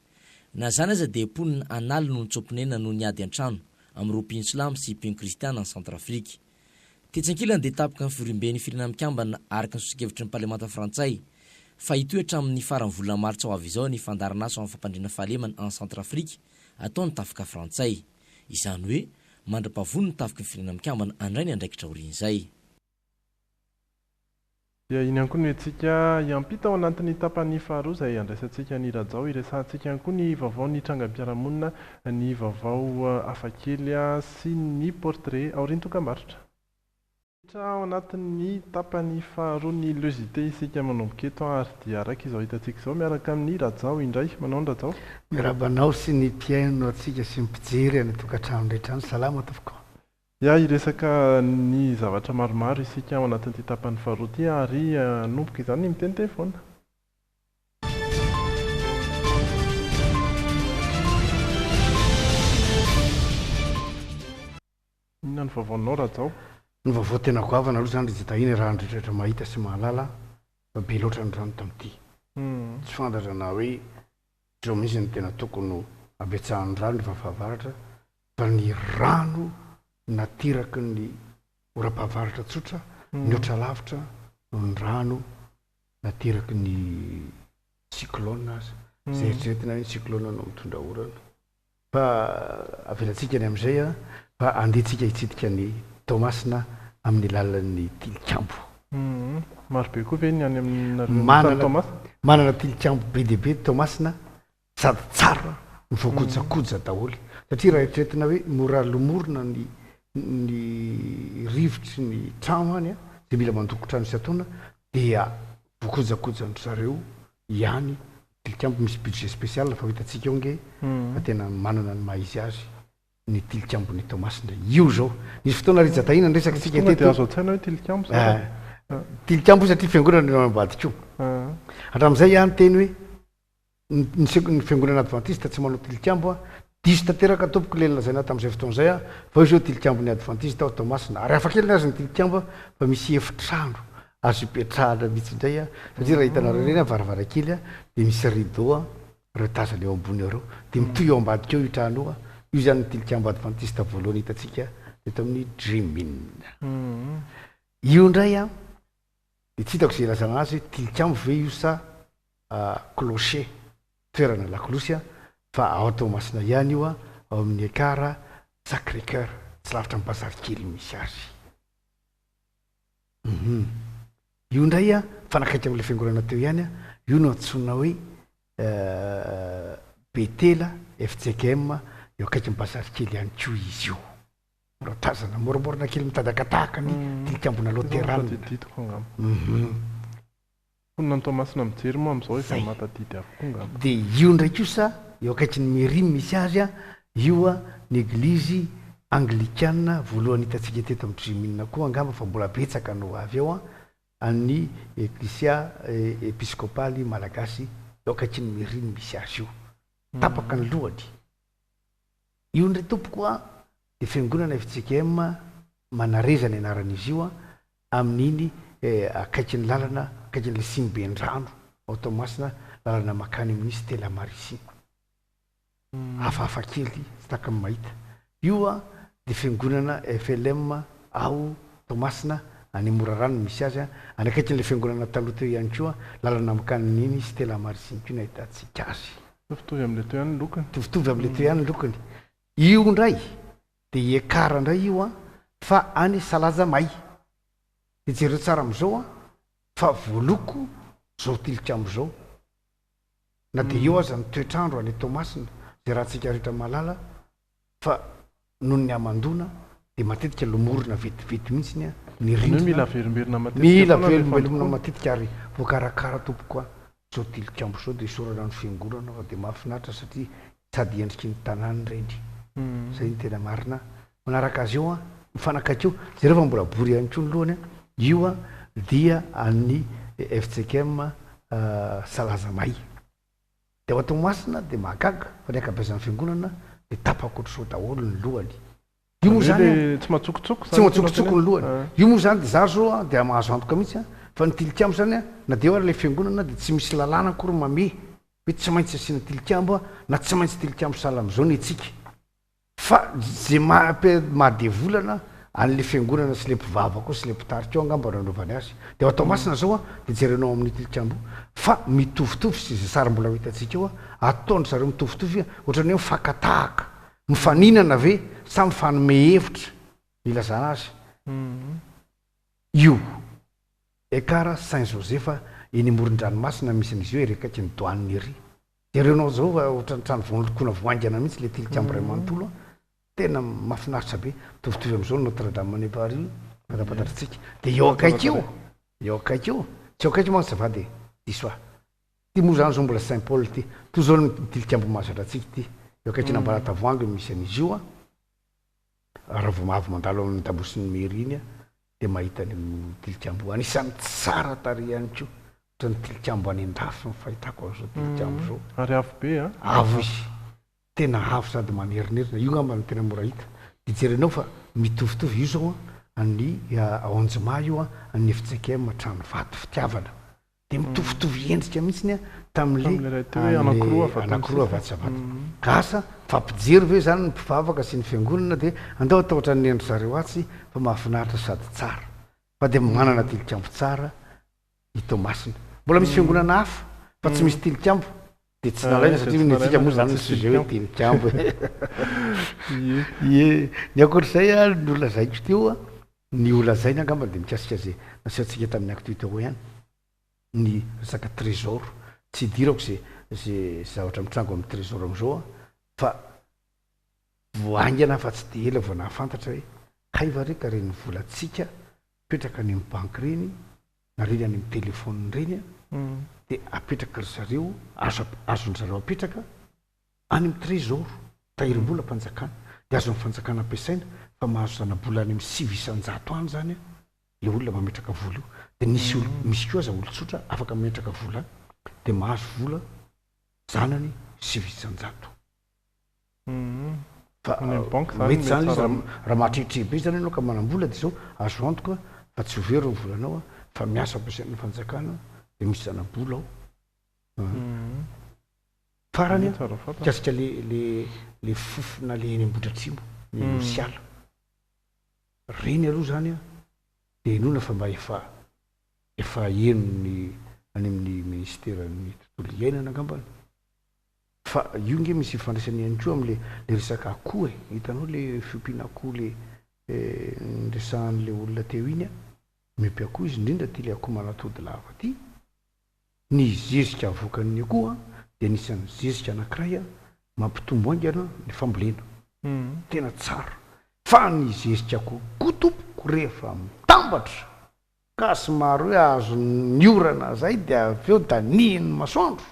[SPEAKER 23] Na zany aza dia ponina analy no nitsopinena no niady an-trano amin'ireo mpino silamo sy mpino kristiana ny Centrafrika. Tetsankilany dia tapaka ny fiorimben'ny firenena mikambana araka ny sosikevitry ny parlemanta frantsay fa hitoetra amin'ny farany volana martsa ho avy izao ny fandaranasa amin'ny fampandriana fahalemana any Centrafrika ataony tafika frantsay. Izany hoe mandra-pavony ny tafika ny firenena mikambana andray ny andraikitra orian'izay.
[SPEAKER 7] Dia iny ihany koa no antsika iampita ao anatin'ny tapany faharoa izay andraisantsika ny rajao iresantsika ihany koa ny vaovao ny trangam-piarahamonina, ny vaovao hafakely sy ny portrait ao riany tokambarotra. ao anatin'ny tapany faharoa ny lozité isika manomboka eto ary dia araka izao hitantsika izao miaraka amin'ny Rajao indray. Manao ny Rajao?
[SPEAKER 2] Mirabanao sy ny mpiaino atsika sy mipijery any tokantrano rehetra any salama tofoka.
[SPEAKER 7] Ya iresaka ny zavatra maromaro isika ao anatin'ity tapany faharoa ity ary nomboka izany miteny telefona. Inona ny vaovaonao Rajao?
[SPEAKER 2] Ny vaovao tena goavana aloha zany izy tahiny raha andrehetra mahita sy mahalala fa be loatra ny rano tamity. Tsy fantatra na hoe treo mihitsy ny tena tokony abetsahan'ny rano efa fahavaratra fa ny rano natiraky ny ora-pahavaratra tsotra mihoatra lavitra no ny rano natiraky ny cyclone azy zay eritreretina hoe cyclone no mitondra orana fa avelatsika ny amin'izay fa andehitsika hitsidika ny Tomasina amin'ny lalan'ny tilikambo.
[SPEAKER 7] Marobe koa ve ny any amin'ny Tomas?
[SPEAKER 2] Manana tilikambo be dia be Tomasina sady tsara mivoakojakoja daholo satria raha eritreretina hoe mora lomorona ny rivotry ny trano any dia mila mandoko trano isan-taona dia voakojakojany zareo ihany tilikambo misy budget spécial fa hitantsika eo nge fa tena manana ny maha-izy azy ny tilikambony Tomasina io zao nisy fotoana ry Jataina nresaka tsika teto
[SPEAKER 7] azo tsaina hoe tilikambo
[SPEAKER 2] tilikambo satria fiangonana no ambadika io hatramin'izay ihany teny hoe ny fiangonana adventiste tsy manao tilikambo diso tanteraka tompoko le lazaina tamin'izay fotoana izay fa io zao tilikambony adventiste ao Tomasina ary hafakely azy ny tilikambo fa misy efitrano azo ipetrahana mihitsy indray satria raha hitanareo reny varavarankely dia misy rideau reo tazana eo ambony eo reo dia mitoy eo ambadika eo io trano io io zany ny tilikambo adventiste voalohany hitantsika eto amin'ny Dremin. Io indray dia tsy hitako izay ilazana azy tilikambo ve io sa clocher toerana lakolosy fa ao Tomasina ihany io ao amin'ny ekara Sacré-Cœur tsy lavitra ny bazary kely misy azy. Io indray fanakaiky amin'ilay fiangonana teo ihany io no antsoina hoe Betela FCKM eo akaiky mibazary kely ihany koa izy io tazana moramorana kely mitadakatahaka ny tilikambona Loterane.
[SPEAKER 7] Fonina ny Tomasina mijery moa amin'izao efa matadidy avokoa ngamba.
[SPEAKER 2] Dia io ndraiky io sa eo akaiky ny mairie misy azy io ny église anglikana voalohany hitantsika teto amin'ny Dremin koa angamba fa mbola betsaka no avy eo any Ecclesia Episcopaly Malagasy eo akaiky ny mairie misy azy io tapaka ny lohany. Io ndray tompoko dia fiangonana FCKM manareza ny anaran'izy io amin'iny akaiky ny lalana akaiky n'ilay Simbendrano ao Tomasina lalana makany amin'ny Stella Maris. Hafahafa kely tsy taka mahita. Io dia fiangonana FLM ao Tomasina any Morarano misy azy any akaiky n'ilay fiangonana taloha teo ihany koa lalana makany n'iny Stella Maris koa no ahitantsika azy.
[SPEAKER 7] Tovitovy amin'ilay teo ihany ny lokony.
[SPEAKER 2] Tovitovy amin'ilay teo ihany ny lokony. Io ndray dia ekara indray io fa any Salazamay. Dia jereo tsara amin'izao fa voaloko zao tilikambo zao na dia eo aza ny toetrandro any Tomasina zay raha tsika rehetra malala fa noho ny amandona dia matetika lomorona vetivety mihitsy ny rindrina mila velomberona matetika ary voakarakara tompoko zao tilikambo zao dia sorana ny fiangonana fa dia mahafinaritra satria sady endriky ny tanàny reny. Zay ny tena marina manaraka azy eo mifanakaiky eo zareo fa mbola bory ihany koa ny lohany io dia any FCKM Salazamay. Dia ao Tomasina dia mahagaga fa ny akabeazan'ny fiangonana dia tapaka ohatr'izao daholo ny lohany. Io moa zany
[SPEAKER 7] tsy matsokotsoko
[SPEAKER 2] ny lohany. Io moa zany dia za zao dia mahazo antoka mihitsy fa ny tilikambo zany na dia eo ary ilay fiangonana dia tsy misy lalàna akory mame hoe tsy maintsy asiana tilikambo na tsy maintsy tilikambo sahala amin'izao ny atsika fa zay mahadevolana an'ilay fiangonana sy le mpivava koa sy le mpitarika eo angamba nanaovany azy. Dia ao Tomasina zao dia jerenao amin'ny tilikambo fa mitovitovy sy zay sary mbola hitantsika eo ataony zareo mitovitovy ohatrany hoe mifankatahaka mifaninana ve samy fanome hevitra ilazana azy. Io ekara Saint-Joseph eny amoron-dranomasina misy an'izy io erekaiky ny douane ery. Jerenao zao ohatrany trano vonolokoana voangana mihitsy le tilikambo ray manontolo tena mahafinaritra be mitovitovy amin'izao Notre Dame any Paris Fatapatantsika dia eo akaikio tsy eo akaiky manko zavady diso ty moa zany zao mbola Saint Paul ty to zao tilikambo mahazatra atsika ty eo akaiky nambara tavoangy misy an'izy io raha vao mahavy mandalo amin'ny tabosiny mairie iny dia mahita ny tilikambo anisan'ny tsara tary ihany ko ohatrany tilikambo any an-dafy ny fahitako azy zao tilikambo zao
[SPEAKER 7] ary avo be a
[SPEAKER 2] avo izy tena avo sady manerinерina io ngamba ny tena mora hita dijerenao fa mitovitovy io zao any aonjima io any F5 matrano vato fitiavana dia mitovitovy endrika mihitsiny tam'le anankiroa vatsavato gasa fampijery ve zany ny mpivavaka sy ny fiangonana dia andao atao ohatrany endry zareo atsy fa mahafinaritra sady tsara fa dia manana tilikambo tsara hito masina mbola misy fiangonana hafa fa tsy misy tilikambo dia tsy nalaina satria nitsika moa zany ny sujet hoe tilikambo ny akoatr'izay ny olona zaiko teo ny olona zay ny angamba dia mikasika zay nasiantsika tamin'ny activité ho ihany ny resaka trésor tsy dirako zay zavatra mitrango amin'ny trésor am'izao fa voaingana fa tsy dia ela vao nahafantatra hoe kaiva reka reny volantsika apetraka any amin'ny banky reny na reny any amin'ny telefôny reny dia apetraka ry zareo azony zareo apetraka any amin'ny trésor tahirim-bola mpanjakana dia azon'ny fanjakana ampiasaina fa mahazo zana-bola any amin'ny 800 any zany le olona mametraka vola io dia misy koa aza olotsotra afaka mametraka vola dia mahazo vola zanany 800 fa mety zany izy raha mahatrihitrih be zany ianao ka manam-bola dia zao azo antoka fa tsy overo ny volanao fa miasa ampiasain'ny fanjakana dia misy zana-bola ao farany mikasika le fofona le eny ambodratrimo ny nosiala reny aloha zany dia inona fa mba efa eno ny any amin'ny ministeran'ny tontolo iainana angambany fa io nge misy fandraisany ihany koa am'le resaka akoho hitanao le fiompiana akoho le nresahan'le olona teo iny mipy akoho izy indrindra ty le akoho manatody lava ty ny zezika avoakan'ny akoho dia nisan'ny zezika anankiray mampitombo aingana ny fambolena tena tsara fa ny zezika akoho kotopoko rehefa mitambatra ka somary hoe azo ny orana zay dia avy eo da nihiny masoandro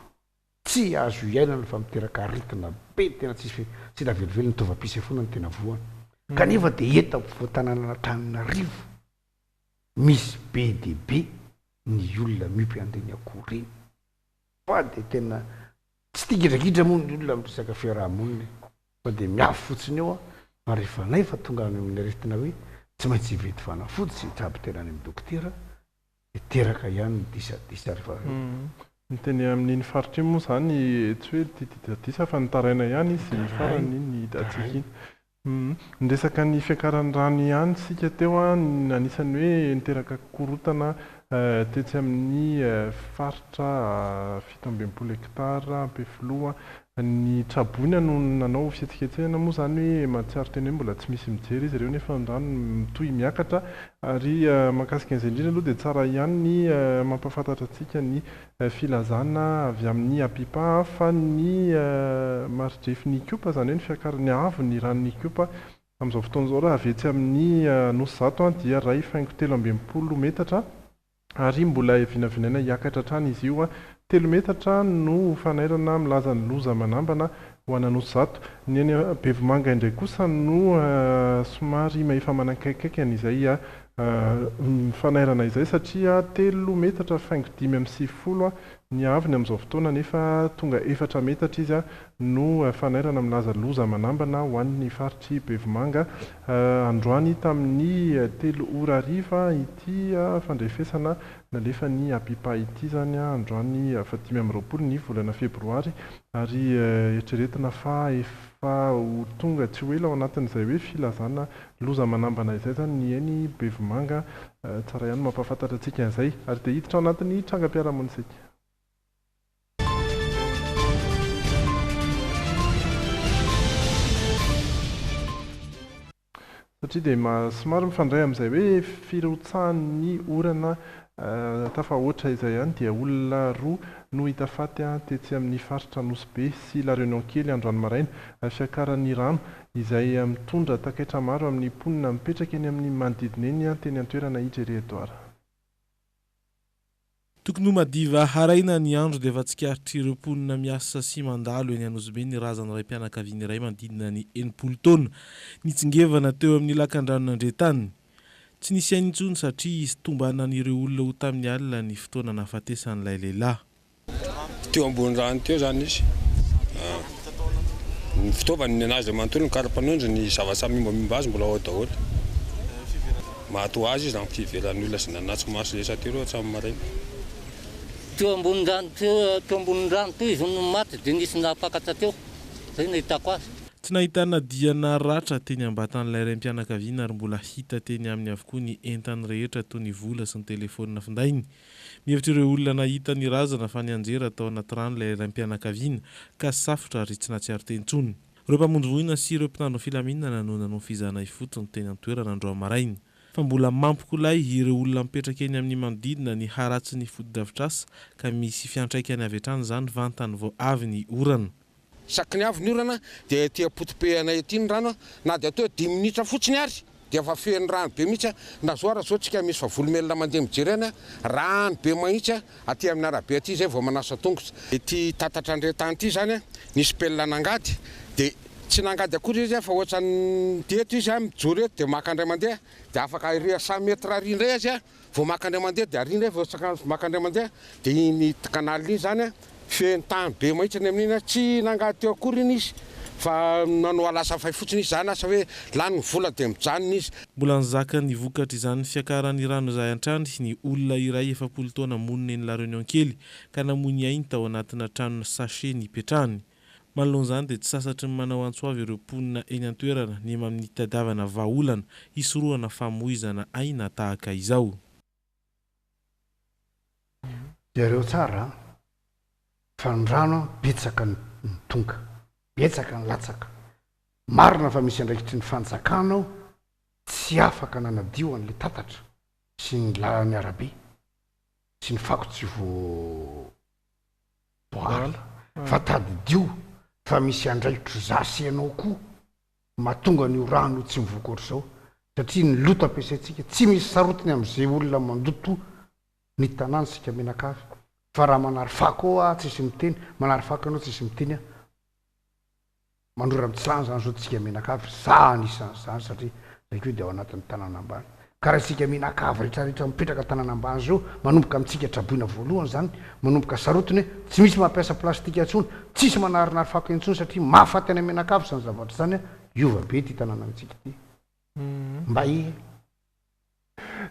[SPEAKER 2] tsy azo iainana fa miteraka aritina be tena tsy la velively ny tovapisy foana ny tena voany kanefa dia eta voatanana Antananarivo misy be dia be ny olona mipy andeny akoho reny fa dia tena tsy tigidrakidra moa ny olona miresaka fiarahamoniny fa dia miafy fotsiny eo fa rehefa nay fa tonga any amin'ny aretina hoe tsy maintsy ivety fanafody sy traby tena any amin'ny dokotera dia teraka ihany disadisa rehefa
[SPEAKER 7] nyteny amin'iny faritra iny moa zany tsy hoe tididadisa fa nitaraina ihany izy farany ny hitantsika iny ny resaka ny fiakaran'ny rano ihany sika teo anisany hoe niteraka korotana tetsy amin'ny faritra 17 hektara ampefiloa ny trabona no nanao fihetsiketsehana moa zany hoe matsiaro teny hoe mbola tsy misy mijery izy ireo nefa ny rano mitohy miakatra ary mahakasika an'izay indrindra aloha dia tsara ihany ny mampafantatra antsika ny filazana avy amin'ny apipa fa ny maridrefy ny kopa zany hoe ny fiakarany avo ny ranony kopa amin'izao fotoan'izao raha avetsy amin'ny nosy zato dia ray faingo 320 metatra ary mbola vinavinaina hiakatra trany izy io 3 metatra no fanairana milaza ny loza manambana ho ananosy zato ny eny Bevomanga indray kosa no somary maefa manakaikaiky an'izay fanairana izay satria 3 metatra faingo 5.70 ny aviny amin'izao fotoana nefa tonga 4 metatra izy no fanairana milaza loza manambana ho an'ny faritry Bevomanga androany tamin'ny 3 ora hariva ity fandrefesana nalefa ny apipa ity zany androany 5 ny volana febroary ary eritreretina fa efa ho tonga tsy ho ela ao anatin'izay hoe filazana loza manambana izay zany ny eny Bevomanga tsara ihany mampafantatra antsika an'izay ary dia hiditra ao anatin'ny trangam-piarahamonisika satria dia somary mifandray amin'izay hoe firotsahan'ny orana tafa ohatra izay ihany dia olona roa no hita faty tetsy amin'ny faritra Nosy sy La Réunion kely androany maraina fiakaran'ny rano izay mitondra takaitra maro amin'ny mponina mipetraka eny amin'ny manodidina eny teny an-toerana Idjeri-Edouard.
[SPEAKER 17] Tokony ho madiva haraina ny andro dia efa tsikaritra ireo mponina miasa sy mandalo eny Anosibe ny razana iray mpianakaviana iray manodidina ny 80 taona nitsingevana teo amin'ny lakan-dranon'Andretany. Tsy nisy ain'intsony satria izy tombanan'ireo olona ho tamin'ny alina ny fotoana nahafatesan'ilay lehilahy.
[SPEAKER 4] Teo ambony rano teo zany izy. Ny fitaovany anazy manontolo ny karapanondro ny zavasamy mimba azy mbola ao daholo. Mahatoa azy izy amin'ny fivelan'ny olona sy nanatsy maso lesa teo reo hatramin'ny maraina.
[SPEAKER 6] Teo ambony rano teo izy no maty dia nisy napakatra teo. Zay nahitako azy.
[SPEAKER 17] Tsy nahitana diana ratra teny ambatan'ilay raim-pianakaviana ary mbola hita teny amin'ny avokoa ny entany rehetra toy ny vola sy ny telefaonina findainy. Mihevitra ireo olona nahita ny razana fa nianjera tao anaty rano ilay raim-pianakaviana ka safotra ary tsy nahatsiaro teny intsony. Ireo mpamonjy voina sy ireo mpitandro filaminana no nanao fizana ifotony teny an-toerana androany maraina. Fa mbola mampikolay ireo olona mipetraka eny amin'ny manodidina ny haratsy ny fodi-davitrasa ka misy fiantraikany avy hatrany izany vantany vao avy ny orana.
[SPEAKER 4] Saky ny avy ny orana dia tia potipehanay ety ny rano na dia atao 10 minitra fotsiny ary dia efa feno rano be mihitsy na zoara zao tsika misy fa volomelona mandeha mijerena rano be mahitsy aty amin'ny arabe aty zay vao manasa tongotra. Ety tatatra Andretany ity zany nisy pelina nangady dia tsy nangady akory izy fa ohatra ny teto izy mijoro eto dia maka andray mandeha dia afaka 100 metra ary indray azy vao maka andray mandeha dia ary indray vao maka andray mandeha dia iny kanaly iny zany feno tany be mahitsy ny amin'iny tsy nangady teo akory iny izy fa nanao alasa fay fotsiny izy zany asa hoe lany ny vola dia mijanona izy.
[SPEAKER 17] Mbola nizaka ny vokatra izany fiakaran'ny rano izay an-trany ny olona iray 70 taona monina eny La Réunion kely ka namony ainy tao anatina trano sachet nipetrahany. Manoloan'izany dia tsy sasatry ny manao antsoavy ireo mponina eny an-toerana ny amin'ny tadiavana vahaolana hisoroana famoizana aina tahaka izao.
[SPEAKER 2] Ireo tsara fa ny rano betsaka ny tonga, betsaka ny latsaka. Marina fa misy andraikitry ny fanjakanao tsy afaka nanadio an'le tatatra sy ny lalany arabe sy ny fako tsy voala fa tadidio fa misy andraikitry zasy ianao koa mahatonga n'io rano tsy mivoaka ohatr'izao satria ny loto ampiasaintsika tsy misy sarotiny amin'izay olona mandoto ny tanàna sika menakavy. Fa raha manary fako tsisy miteny, manary fako ianao tsisy miteny manora mitsilany zany zao tsika menakavy za anisan'izany satria zay koa dia ao anatin'ny tanàna ambany. Ka raha tsika menakavy rehetrarehetra mipetraka tanàna ambany zao manomboka amintsika traboina voalohany zany manomboka sarotiny tsy misy mampiasa plastika intsony, tsisy manarinary fako intsony satria mahafaty any menakavy zany zavatra zany iova be ty tanàna amintsika ty. Mba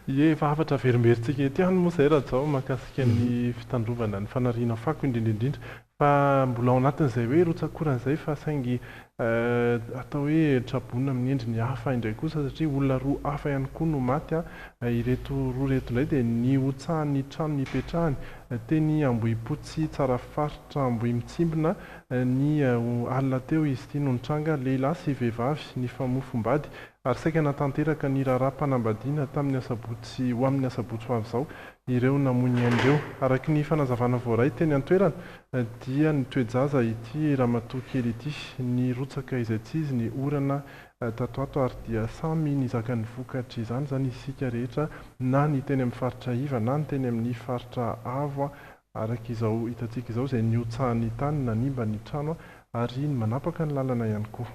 [SPEAKER 7] efa afatra verimberitsika ety hany moa zay raha zao mahakasika ny fitandrovana ny fanariana fako indrindraindrindra fa mbola ao anatin'izay hoe rotsakoran'izay fa saingy atao hoe trabonina amin'ny endriny hafa indray kosa satria olona roa hafa ihany koa no maty ireto roa reto indray dia ny otsahan'ny trano nipetrahany teny Ambohipotsy tsara faritra Ambohitsimbina ny alina teo izy ity no nitranga lehilahy sy vehivavy ny famofombady ary saika natanteraka ny raharaham-panambadiana tamin'ny asabotsy ho amin'ny asabotsy ho avy izao ireo namony an'ireo araky ny fanazavana voaray teny an-toerana dia ny toejaza ity ramatoa kely ity ny rotsaka izay tsy izy ny orana tatoato ary dia samy nizaka ny vokatra izany zany isika rehetra na ny teny amin'ny faritra iva na ny teny amin'ny faritra avo araky izao hitantsika izao izay niotsahan'ny tany nanimba ny trano ary ny manapaka ny lalana ihany koa.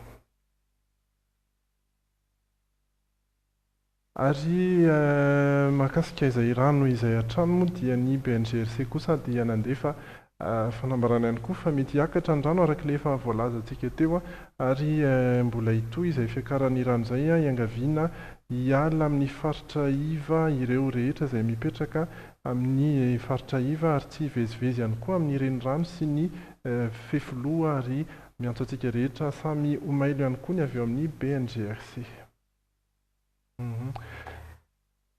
[SPEAKER 7] Ary mahakasika izay rano izay an-trano moa dia ny BNGRC kosa dia nandefa fanambarana ihany koa fa mety hiakatra ny rano araka ilay efa voalazantsika teo ary mbola hitohy izay fiakaran'ny rano izay iangaviana hiala amin'ny faritra iva ireo rehetra izay mipetraka amin'ny faritra iva ary tsy hivezivezy ihany koa amin'ny renirano sy ny fefoloha ary miantso antsika rehetra samy omailo ihany koa ny avy eo amin'ny BNGRC.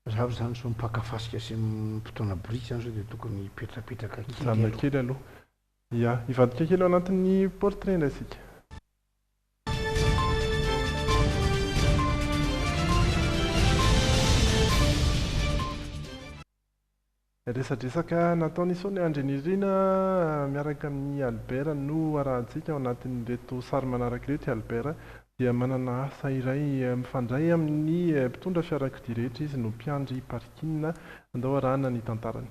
[SPEAKER 2] Zaho zany so mipakafasika sy mpitona briky zany zao dia tokony hipetrapetraka
[SPEAKER 7] kely aloha. Ia, hivadika kely ao anatin'ny portrait indray isika. resadresaka nataon'isao ny andrenirina miaraka amin'ny Albert no arahantsika ao anatin'reto sary manaraka ireto Albert dia manana asa iray mifandray amin'ny mpitondra fiarakodia rehetra izy no mpiandry parking andao arahana ny tantarany.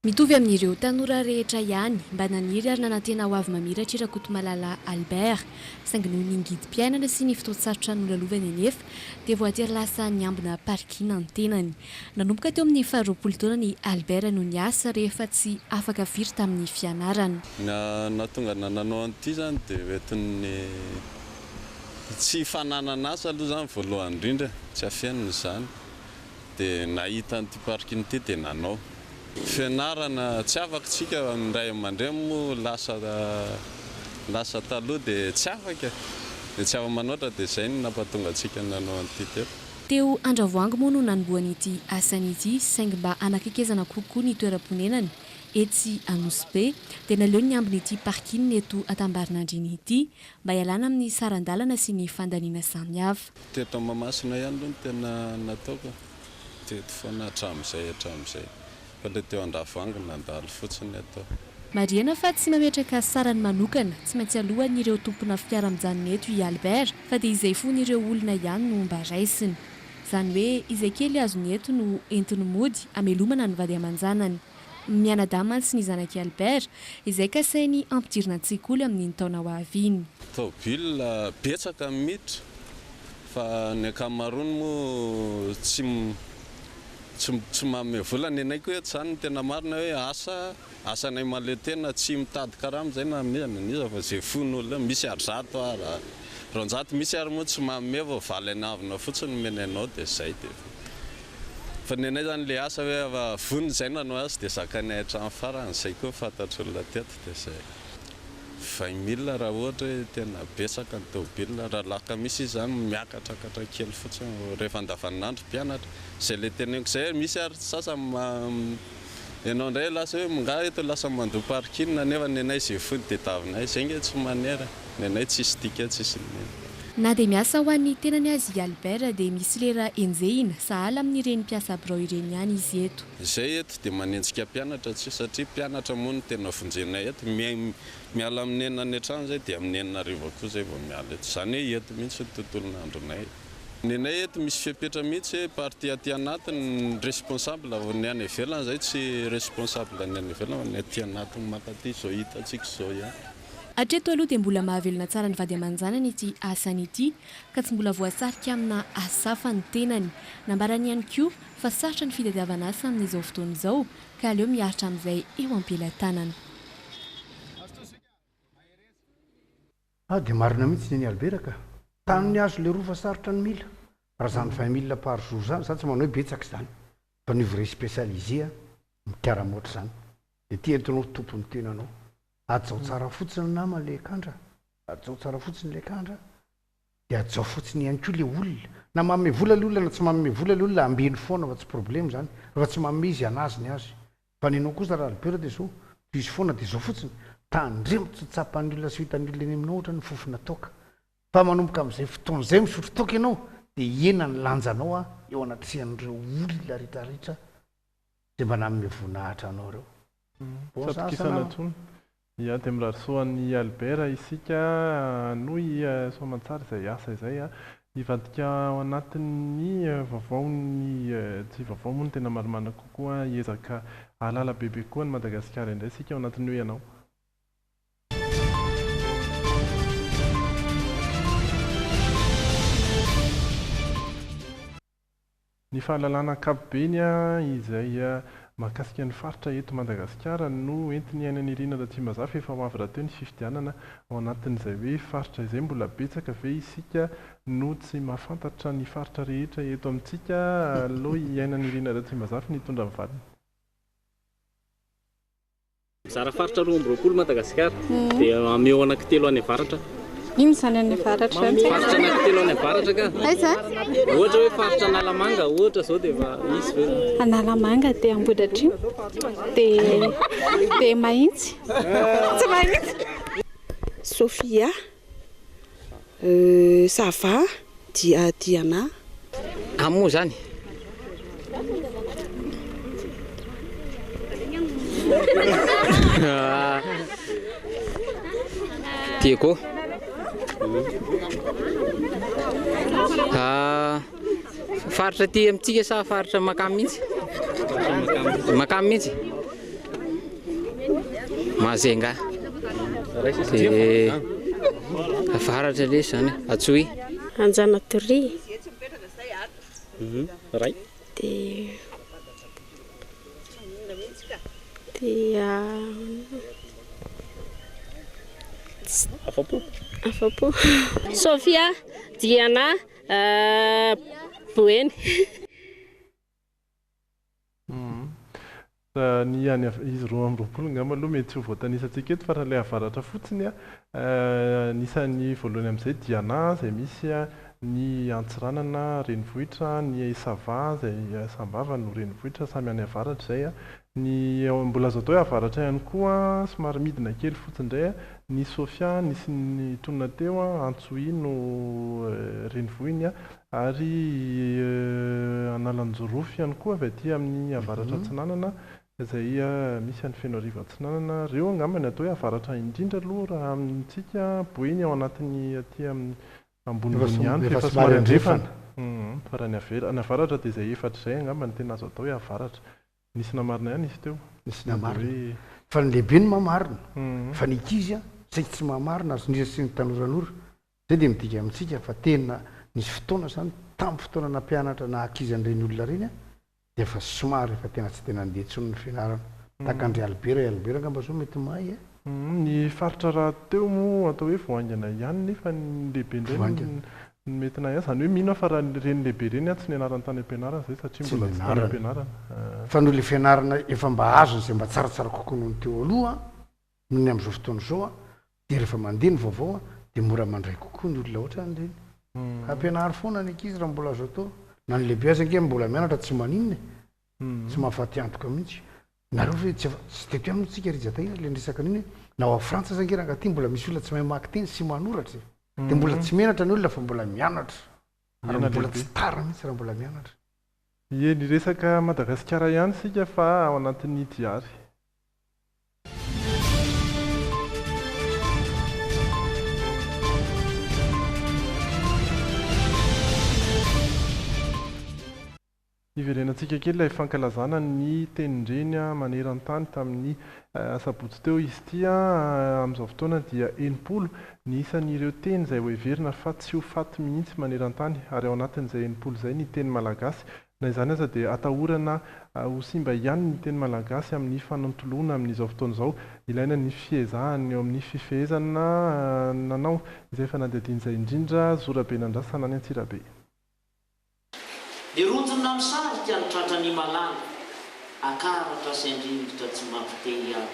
[SPEAKER 9] Mitovy amin'ireo tanora rehetra ihany mba naniry ary nanantena ho avy mamiratra Rakotomalala Albert saingy noho ny ngidi-piainana sy ny fotoan-tsarotra nolalovany anefa dia voatery lasa niambina parking ny tenany. Nanomboka teo amin'ny 20 taona ny Albert no niasa rehefa tsy afaka firy tamin'ny fianarana.
[SPEAKER 11] Nahatonga nanao an'ity zany dia oentin'ny tsy fananana asa aloha zany voalohany indrindra tsy afianana izany dia nahita an'ity parking ity dia nanao. Fianarana tsy afakantsika ndray aman-dreny moa lasa taloha dia tsy afaka dia tsy afa-manoatra dia izay no nampahatonga antsika nanao an'ity teo.
[SPEAKER 9] Teo Andravoahangy moa no nanomboan'ity asan'ity saingy mba hanakekezana kokoa ny toeram-ponenany etsy Anosy dia naleo ny ambin'ity parking eto Atambarinandriny ity mba hialana amin'ny sarandalana sy ny fandaniana samihafa.
[SPEAKER 11] Teto Mahamasina ihany aloha no tena nataoko teto foana hatramin'izay. Fa ilay teo Andravoahangy nandalo fotsiny atao.
[SPEAKER 9] Mariana fa tsy mametraka sarany manokana tsy maintsy alohan'ireo tompona fiara-mijanona eto i Albert fa dia izay fon'ireo olona ihany no mba raisiny. Izany hoe izay kely azony eto no entiny mody amelomana ny vady aman-janany. Mianadahy sy ny zanak'i Albert izay kasainy ampidirina an-tsekoly amin'ny taona ho avy.
[SPEAKER 11] Tômôbila betsaka miditra fa ny ankamaroany moa tsy manome vola ny anay koa eto zany tena marina hoe asanay maleo tena tsy mitady karama zay na niza fa zay fon'olona misy ary 100 ary 200 misy ary moa tsy manome vao valy anavina fotsiny menanao dia zay dia fa ny anay zany le asa hoe voniny zay nanao azy dia zakanay hatrany farany zay koa fantatr'olona teto dia zay 20,000 raha ohatra hoe tena betsaka ny tômôbila raha laka misy izy zany miakatrakatra kely fotsiny rehefa andavanandro mpianatra zay le teneniko zay misy ary sasany ianao indray lasa hoe nga eto lasa mandoa parking nefa ny anay izay fony dia tavinay zay nge tsy manera ny anay tsisy tika tsisy
[SPEAKER 9] na dia miasa ho an'ny tenany azy Albert dia misy lera enjehina sahala amin'ireny mpiasa birao ireny ihany izy eto.
[SPEAKER 11] Izay eto dia manenjika mpianatra tsy satria mpianatra moa no tena vonjenay eto miala amin'ny enina ny hatrany zay dia amin'ny 9 koa zay vao miala eto izany hoe eto mihitsy ny tontolon'andronay. Ny anay eto misy fepetra mihitsy hoe party aty anatiny responsable vao ny any ivelany zay tsy responsable ny any ivelany ny aty anatiny makaty izao hitantsika izao ihany.
[SPEAKER 9] Hatreto aloha dia mbola mahavelona tsara ny vady aman-janany ity asan'ity ka tsy mbola voasarika amina asafa ny tenany. Nambarany ihany koa fa sarotra ny fitadiavana asa amin'izao fotoana izao ka aleo miaritra amin'izay eo am-pelantanana.
[SPEAKER 2] Dia marina mihitsy ny Albert ka tanony azo le rofa sarotra ny mila raha zany 20,000 par jour zany tsy manao hoe betsaka izany fa ny ouvrier spécialisé mikiara-moatra zany dia ty entinao tompony tenanao ajao tsara fotsiny nama le kandra ajao tsara fotsiny le kandra dia ajao fotsiny ihany koa le olona na manome vola le olona na tsy manome vola le olona ambeny foana fa tsy problème zany rehefa tsy manome izy anazy ny azy fa nenao kosa raha Albert dia zao izy foana dia zao fotsiny tandremo tsitsapany olona sy hitany olona eny aminao ohatra ny fofona toka fa manomboka amin'izay fotoana izay misotro toka ianao dia ena ny lanjanao eo anatrihan'ireo olona rehetrarehetra zay mba nanome voninahitra anao reo.
[SPEAKER 7] Satikisana ia dia mirarisoan'ny Albert isika noho soamantsara izay asa izay hivadika ao anatin'ny vaovaony tsy vaovao moa no tena maromana kokoa hiezaka alala bebe koa ny Madagasikara indray isika ao anatin'ny hoe ianao. Ny fahalalana ankapobeny izay mahakasika ny faritra eto Madagasikara no entiny any anirina raha tsy mazafy efa ho avy raha teo ny fifidianana ao anatin'izay hoe faritra izay mbola betsaka ve isika no tsy mahafantatra ny faritra rehetra eto amintsika aloha iaina anirina raha tsy mazafy ny tondra amin'ny valiny.
[SPEAKER 5] Mizara faritra 20 Madagasikara dia ameo anankitelo any avaratra.
[SPEAKER 10] Ino zany any avaratra zany?
[SPEAKER 5] Faritra anankitelo any avaratra ka.
[SPEAKER 10] Aiza?
[SPEAKER 5] Ohatra hoe faritra Analamanga ohatra zao dia efa misy ve?
[SPEAKER 10] Analamanga dia Ambohidratrimo dia Mahitsy. Tsy Mahitsy.
[SPEAKER 15] Sofia, Sava, Diana.
[SPEAKER 5] Amo zany.
[SPEAKER 16] tiako faritra ty amintsika sa faritra makamy mihitsy makamy mihitsy mazenga faratra le zany Atsohy
[SPEAKER 15] Anjanatory
[SPEAKER 16] ray
[SPEAKER 15] Afapo Sofia Diana Boeny
[SPEAKER 7] ny any izy roa amby roapolo ngamba aloha mety tsy ho voatanisantsika eto fa raha ilay avaratra fotsiny nisan'ny voalohany amin'izay Diana izay misy ny Antsiranana renivohitra, ny Sava izay Sambava no renivohitra samy any avaratra izay ny mbola azo atao hoe avaratra ihany koa somary midina kely fotsindray ny Sofia nisy ny tonona teo Antsohy no renivohiny ary Analanjorofy ihany koa avy aty amin'ny avaratra Atsinanana izay misy any Fenoarivo Atsinanana reo angamba ny atao hoe avaratra indrindra aloha raha amintsika Boeny ao anatiny aty amin'ny ambonimbony ihany efa somary andrefana fa raha ny avaratra dia izay efatra izay angamba ny tena azo atao hoe avaratra nisy namarina ihany izy teo
[SPEAKER 2] nisy namarina fa ny lehibe no mamarina fa ny ankizy saika tsy mamarina azo nisa sy ny tanoranora zay dia midika amintsika fa tena nisy fotoana zany tamin'ny fotoana nampianatra na ankizy an'ireny olona reny dia efa somary efa tena tsy tena andeha tsony ny fianarana tahaka andry Albera angamba zao mety mahay
[SPEAKER 7] ny faritra raha teo moa atao hoe voangana ihany nefa ny lehibe ndray mety na zany hoe mino fa raha reny lehibe reny tsy nianarany tany ampianarana zay satria mbola tsy tany ampianarana
[SPEAKER 2] fa no le fianarana efa mba azony izay mba tsaratsara kokoa noho ny teo aloha noho ny amin'izao fotoana izao dia rehefa mandeha ny vaovao dia mora mandray kokoa ny olona ohatra an'ireny ampianary foana ny ankizy raha mbola azo atao na ny lehibe azy ange mbola mianatra tsy maninona tsy mahafaty antoka mihitsy nareo fa tsy teto ihany tsika rizataina le resaka an'iny na ao Frantsa zange raha ty mbola misy olona tsy mahay maky teny sy manoratra dia mbola tsy mianatra ny olona fa mbola mianatra ary mbola tsy tara mihitsy raha mbola mianatra
[SPEAKER 7] ny resaka Madagasikara ihany sika fa ao anatin'ny diary iverenantsika kely ilay fankalazana ny tenindreny maneran-tany tamin'ny sabotsy teo izy ity amin'izao fotoana dia enimpolo ny isan'ireo teny izay ho heverina fa tsy ho faty mihitsy maneran-tany ary ao anatin'izay enimpolo izay ny teny malagasy na izany aza dia atahorana ho simba ihany ny teny malagasy amin'ny fanantoloana amin'izao fotoana izao ilaina ny fiezahany eo amin'ny fifehezana nanao izay fanadihadiana izay indrindra Zorabe Nandrasana any Antsirabe.
[SPEAKER 18] Dia rotona misarika ny tratrany malala akaratra sy andrindritra tsy mampite ihany.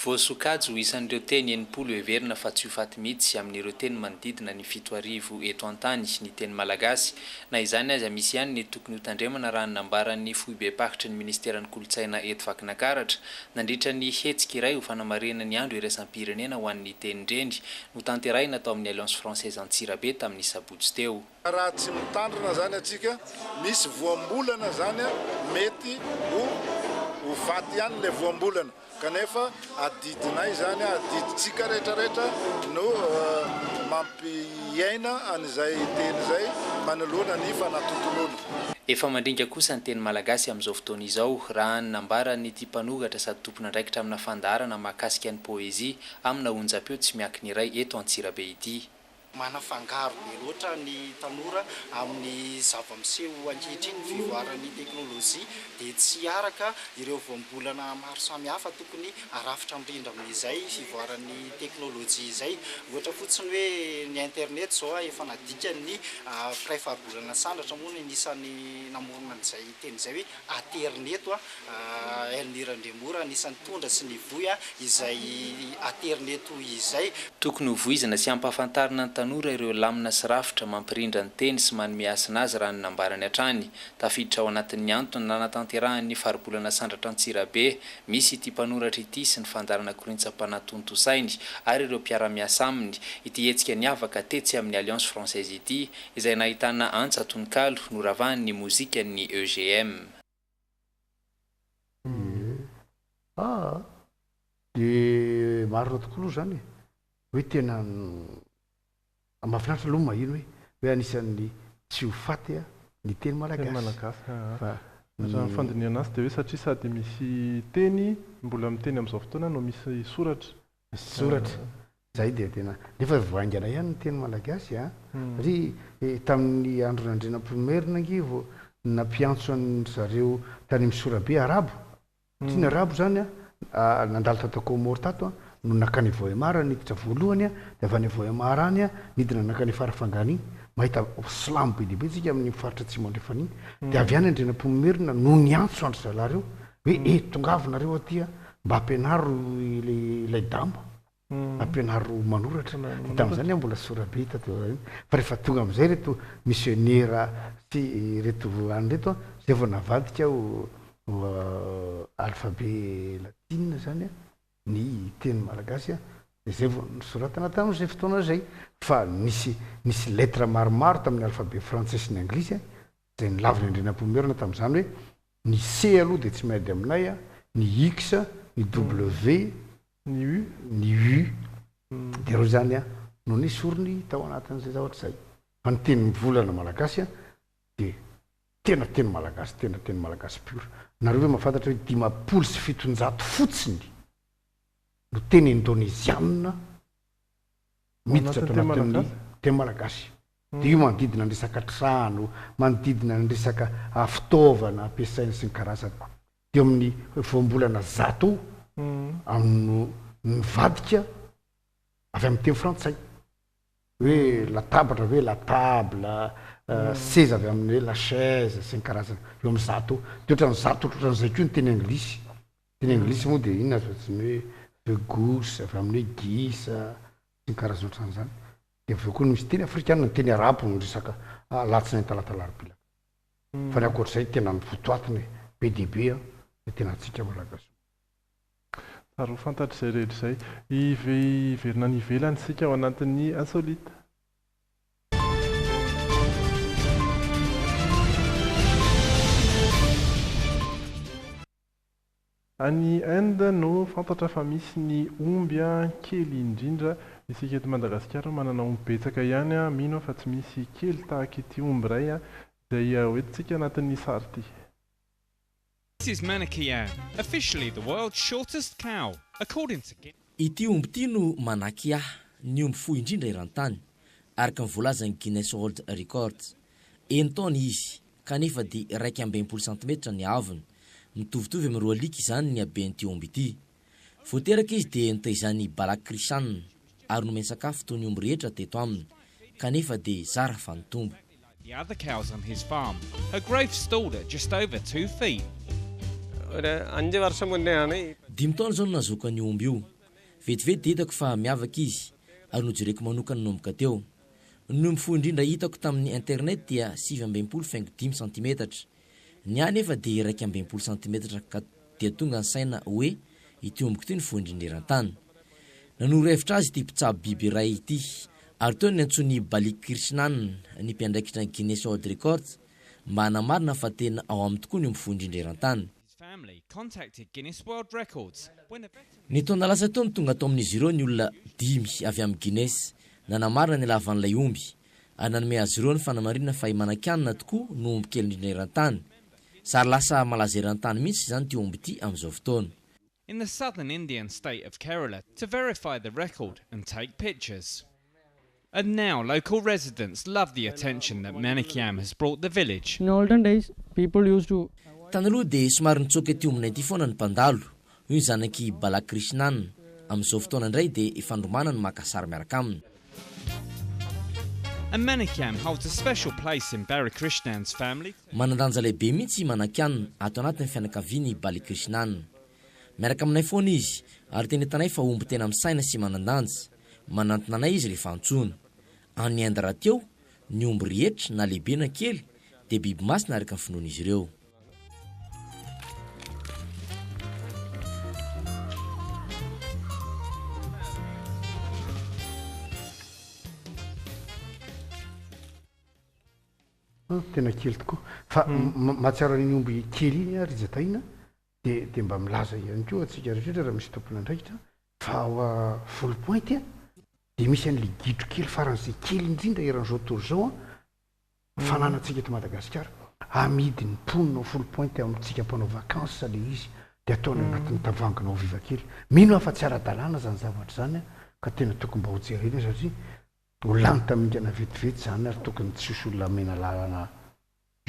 [SPEAKER 19] Voasokajy ho isan'ireo teny enimpolo heverina fa tsy ho faty mihitsy amin'ireo teny manodidina ny 7 eto an-tany ny teny malagasy na izany aza misy ihany ny tokony hotandremana raha nambaran'ny foibe pakitry ny ministeran'ny kolotsaina eto Vakinakaratra nandritra ny hetsika iray ho fanamarena ny andro iraisam-pirenena ho an'ny tenindreny no tanterahina atao amin'ny Alliance Française Antsirabe tamin'ny sabotsy teo.
[SPEAKER 24] Raha tsy mitandrina zany atsika misy voambolana zany mety ho faty ihany le voambolana kanefa adidinay zany adiditsika rehetrarehetra no mampiaina an'izay teny izay manoloana ny fanatontoloana.
[SPEAKER 19] Efa mandringa kosa ny teny malagasy amin'izao fotoana izao raha nambara ny ity mpanoratra sady tompona andraikitra amina fandaharana mahakasika ny poezia amina onjam-peo tsy mianky ny iray eto Antsirabe ity.
[SPEAKER 25] Manafangaro be loatra ny tanora amin'ny zava-miseho ankehitriny fivoaran'ny teknôlôjia dia tsy araka ireo voambolana maro samihafa tokony arafitra mirindra amin'izay fivoaran'ny teknôlôjia izay ohatra fotsiny hoe ny internet zao efa nadika ny pray fahabolana sandratra moa ny nisan'ny namorona an'izay teny izay hoe aterneto Elmira Ndemora nisan'ny tondra sy ny voy izay aterneto izay
[SPEAKER 19] tokony ho voizana sy ampahafantarina tanora ireo lamina sy rafitra mampirindra ny teny sy manome asina azy raha ny nambarany hatrany tafiditra ao anatin'ny antony nanatanterahany faribolana sandratra Antsirabe misy ity mpanoratra ity sy ny fandarana korintsampanatontosainy ary ireo mpiara-miasa aminy ity hetsika niavaka tetsy amin'ny Alliance Française ity izay nahitana Antsa Tononkalo noravahany ny mozika ny EGM.
[SPEAKER 2] de marona tokoa aloha zany hoe tena mahafinaritra aloha mahino hoe anisan'ny tsy ho faty ny teny
[SPEAKER 7] malagasy fandiniana azy de hoe satria sady misy teny mbola miteny amin'izao fotoana no misy
[SPEAKER 2] soratra zay de tena nefa voaingana ihany ny teny malagasy satria tamin'ny andron'andrena primaire angivo nampiantso an zareo tany misorabe arabo tsy ny arabo zany nandalo tatakomoro tato no nakany voemara niditra voalohany de avy any voemara any nidina nakany farafangany mahita slamo be dehibe tsika amin'ny faritra tsy mandrefany de avy any andrena primaire no niantso andro zalareo hoe tongavonareo atya mba ampianaro ilay dambo ampianaro manoratra tam'izany mbola sorabe tato fa rehefa tonga am'izay reto missionnaire sy reto any reto zay vao navadika alphabet latine zany ny teny malagasy de zay vao nisoratana tamin'izay fotoana zay fa nisy lettre maromaro tamin'ny alphabet français sy ny anglisy zay nilaviny andrena primaire tamin'izany hoe ny C aloha de tsy miady aminay ny X ny W ny U de reo zany no nisorony tao anatin'izay zavatra zay fa ny teny mivolana malagasy de tena teny malagasy pure nareo hoe mahafantatra hoe 570 fotsiny no teny indonesianina miditra ato anatin'ny teny malagasy de io manodidina ny resaka trano manodidina ny resaka fitaovana ampiasaina sy ny karazany de amin'ny voambolana 100 amin'ny mivadika avy amin'ny teny frantsay hoe latabatra hoe la table seza avy amin'ny hoe la chaise sy ny karazany eo amin'ny 100 de ohatran'ny 100 ohatran'izay koa ny teny anglisy moa de inona azotsiny hoe gousse avy amin'ny hoe gisa sy ny karazany ohatran'izany de avy eo koa misy teny afrikanina ny teny arabo no resaka latsina ny talatalarobila fa ny akoatr'izay tena mivotoatiny be dehibe de tena atsika malagasy
[SPEAKER 7] ary ho fantatry zay rehetra zay iverina ny ivelany sika ao anatin'ny insolite any Inde no fantatra fa misy ny omby kely indrindra isika eto Madagasikara manana omby betsaka ihany mino fa tsy misy kely tahaka ity omby ray izay hoentintsika anatin'ny sary ity.
[SPEAKER 12] This is Manaki Yam, officially the world's shortest cow, according to
[SPEAKER 23] ity omby ity no Manaki, ny omby fohy indrindra eran-tany, araka ny voalazan'ny Guinness World Records. Taona izy, kanefa dia 120 cm ny avony, mitovitovy amin'ny 2 lika izany ny haben'ity omby ity. Voateraka izy dia nitaizany Balakrishan, ary nomeny sakafo toy ny omby rehetra teto aminy, kanefa dia zara fanotombo.
[SPEAKER 12] The other cows on his farm, her growth stalled at just over 2 feet.
[SPEAKER 23] 5 taona zao no nazoaka ny omby io. Vetivety hitako fa miavaka izy, ary nojereko manokana nomboka teo. Ny omby fohy indrindra hitako tamin'ny internet dia 7.5 cm. Ny any efa dia 120 cm ka dia tonga ny saina hoe ity ombiko ity ny fohy indrindra eran-tany. Nanoro hevitra azy ity mpitsabo biby iray ity, ary teo ny antsony Balakrishan, ny mpiandraikitra ny Guinness World Records, mba hanamarina fa tena ao amin'ny tokoa ny omby fohy indrindra eran-tany. Ny taona lasa teo ny tonga tao amin'izy ireo ny olona 5 avy amin'ny Guinness nanamarina ny lavan'ilay omby, ary nanome azy ireo ny fanamarina fa Manakiana tokoa no omby kely indrindra eran-tany. Sary lasa malaza eran-tany mihitsy zany ty omby ity amin'izao fotoana.
[SPEAKER 12] In the southern Indian state of Kerala to verify the record and take pictures. And now local residents love the attention that Manikyam has brought the village.
[SPEAKER 13] In olden days, people used to
[SPEAKER 23] Tanaloha dia somary nitsoaka ity ombina ity foana ny mpandalo, io zanaky Balakrishan. Amin'izao fotoana indray dia ifandromana ny maka sary miaraka aminy.
[SPEAKER 12] And Manikyam holds a special place in Balakrishnan's family.
[SPEAKER 23] Manandanja lehibe mihitsy Manakyan ato anatin'ny fianakaviany Balakrishan. Miaraka aminay foana izy, ary tena tanay fa omby tena misaina sy manandanja. Manantona anay izy rehefa antsony. Any Inde raha teo, ny omby rehetra na lehibe na kely dia biby masina araka ny finoan'izy ireo.
[SPEAKER 2] Tena kely tokoa fa mahatsiaro ny omby kely iny ry zataina dia mba milaza ihany koa atsika rehetra raha misy tompona andraikitra fa ao folo pointy a dia misy an'le gidro kely faran'izay kely indrindra eran'izao tory zao a fananantsika eto Madagasikara amidy ny ponina ao folo pointy amintsika mpanao vakansa le izy dia ataony anatin'ny tavangana ao viva kely mino afa tsy ara-dalàna zany zavatra zany a ka tena tokony mba ho jerena satria ho lany tamingana vetivety zany ary tokony tsy misy olona amena lalana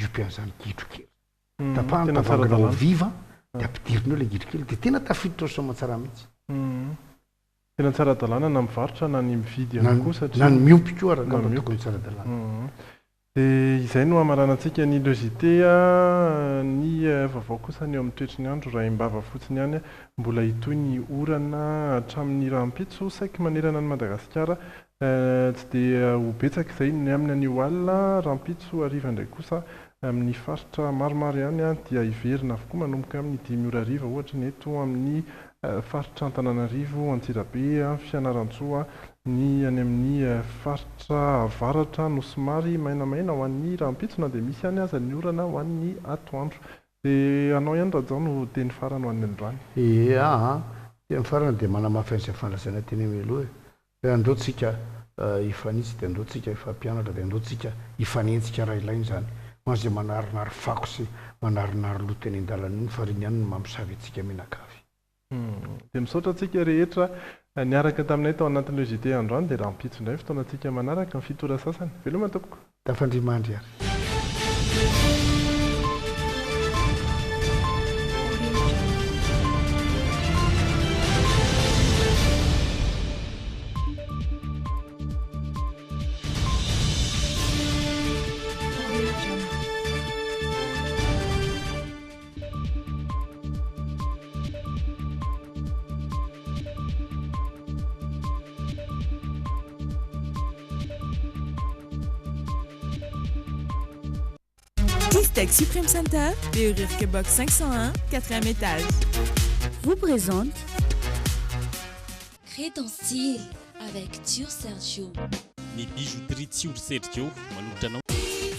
[SPEAKER 2] iopian'izany gidro kely tapahany tavangana ao viva dia ampidirina eo le gidro kely dia tena tafiditra ao soamantsara mihitsy
[SPEAKER 7] tena tsara dalàna na mivarotra na ny mividy ihany koa satria
[SPEAKER 2] na ny miompy koa araka mba tokony tsara dalàna
[SPEAKER 7] dia izay no hamaranantsika ny logité ny vaovao kosa ny eo amin'ny toetry ny andro raha imbava fotsiny ihany mbola hitoy ny orana hatramin'ny rahampitso saika manerana ny Madagasikara tsy dia ho betsaka izay ny amin'ny anio alina rahampitso hariva indray kosa amin'ny faritra maromaro ihany dia hiverina avokoa manomboka amin'ny 5 ora hariva ohatra ny eto amin'ny faritra Antananarivo, Antsirabe, Fianarantsoa, ny any amin'ny faritra avaratra no somary mainamaina ho an'ny rahampitso na dia misy ihany aza ny orana ho an'ny atoandro. Dia anao ihany raha no teny farany ho an'ny androany.
[SPEAKER 2] Teny farany dia manamafy an'izay fandraisana teny amialoha hoe andeotsika hifanitsy dia andeotsika ifampianatra dia andeotsika hifanentsika raha ilainy zany mazay manarinary fako sy manarinary loha teny an-dalana iny fa riny ihany no mampisavy antsika menakavy.
[SPEAKER 7] Dia misaotra antsika rehetra niaraka taminay tao anatin'ny logité androany dia rahampitso indray fotoanantsika manaraka ny fitora sasany veloma tompoko
[SPEAKER 2] tafandrimandry ary.
[SPEAKER 1] Tech Supreme Center, BRFK Box 501, 4e étage.
[SPEAKER 3] Vous présente Crée ton style avec Tio Sergio.
[SPEAKER 5] Les bijouteries Tio Sergio,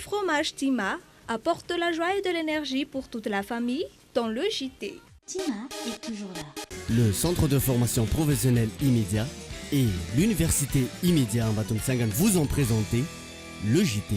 [SPEAKER 20] Fromage Tima apporte de la joie et de l'énergie pour toute la famille dans le JT.
[SPEAKER 3] Tima est toujours là.
[SPEAKER 21] Le centre de formation professionnelle immédiat et l'université immédiat en Baton Sangan vous ont présenté le JT.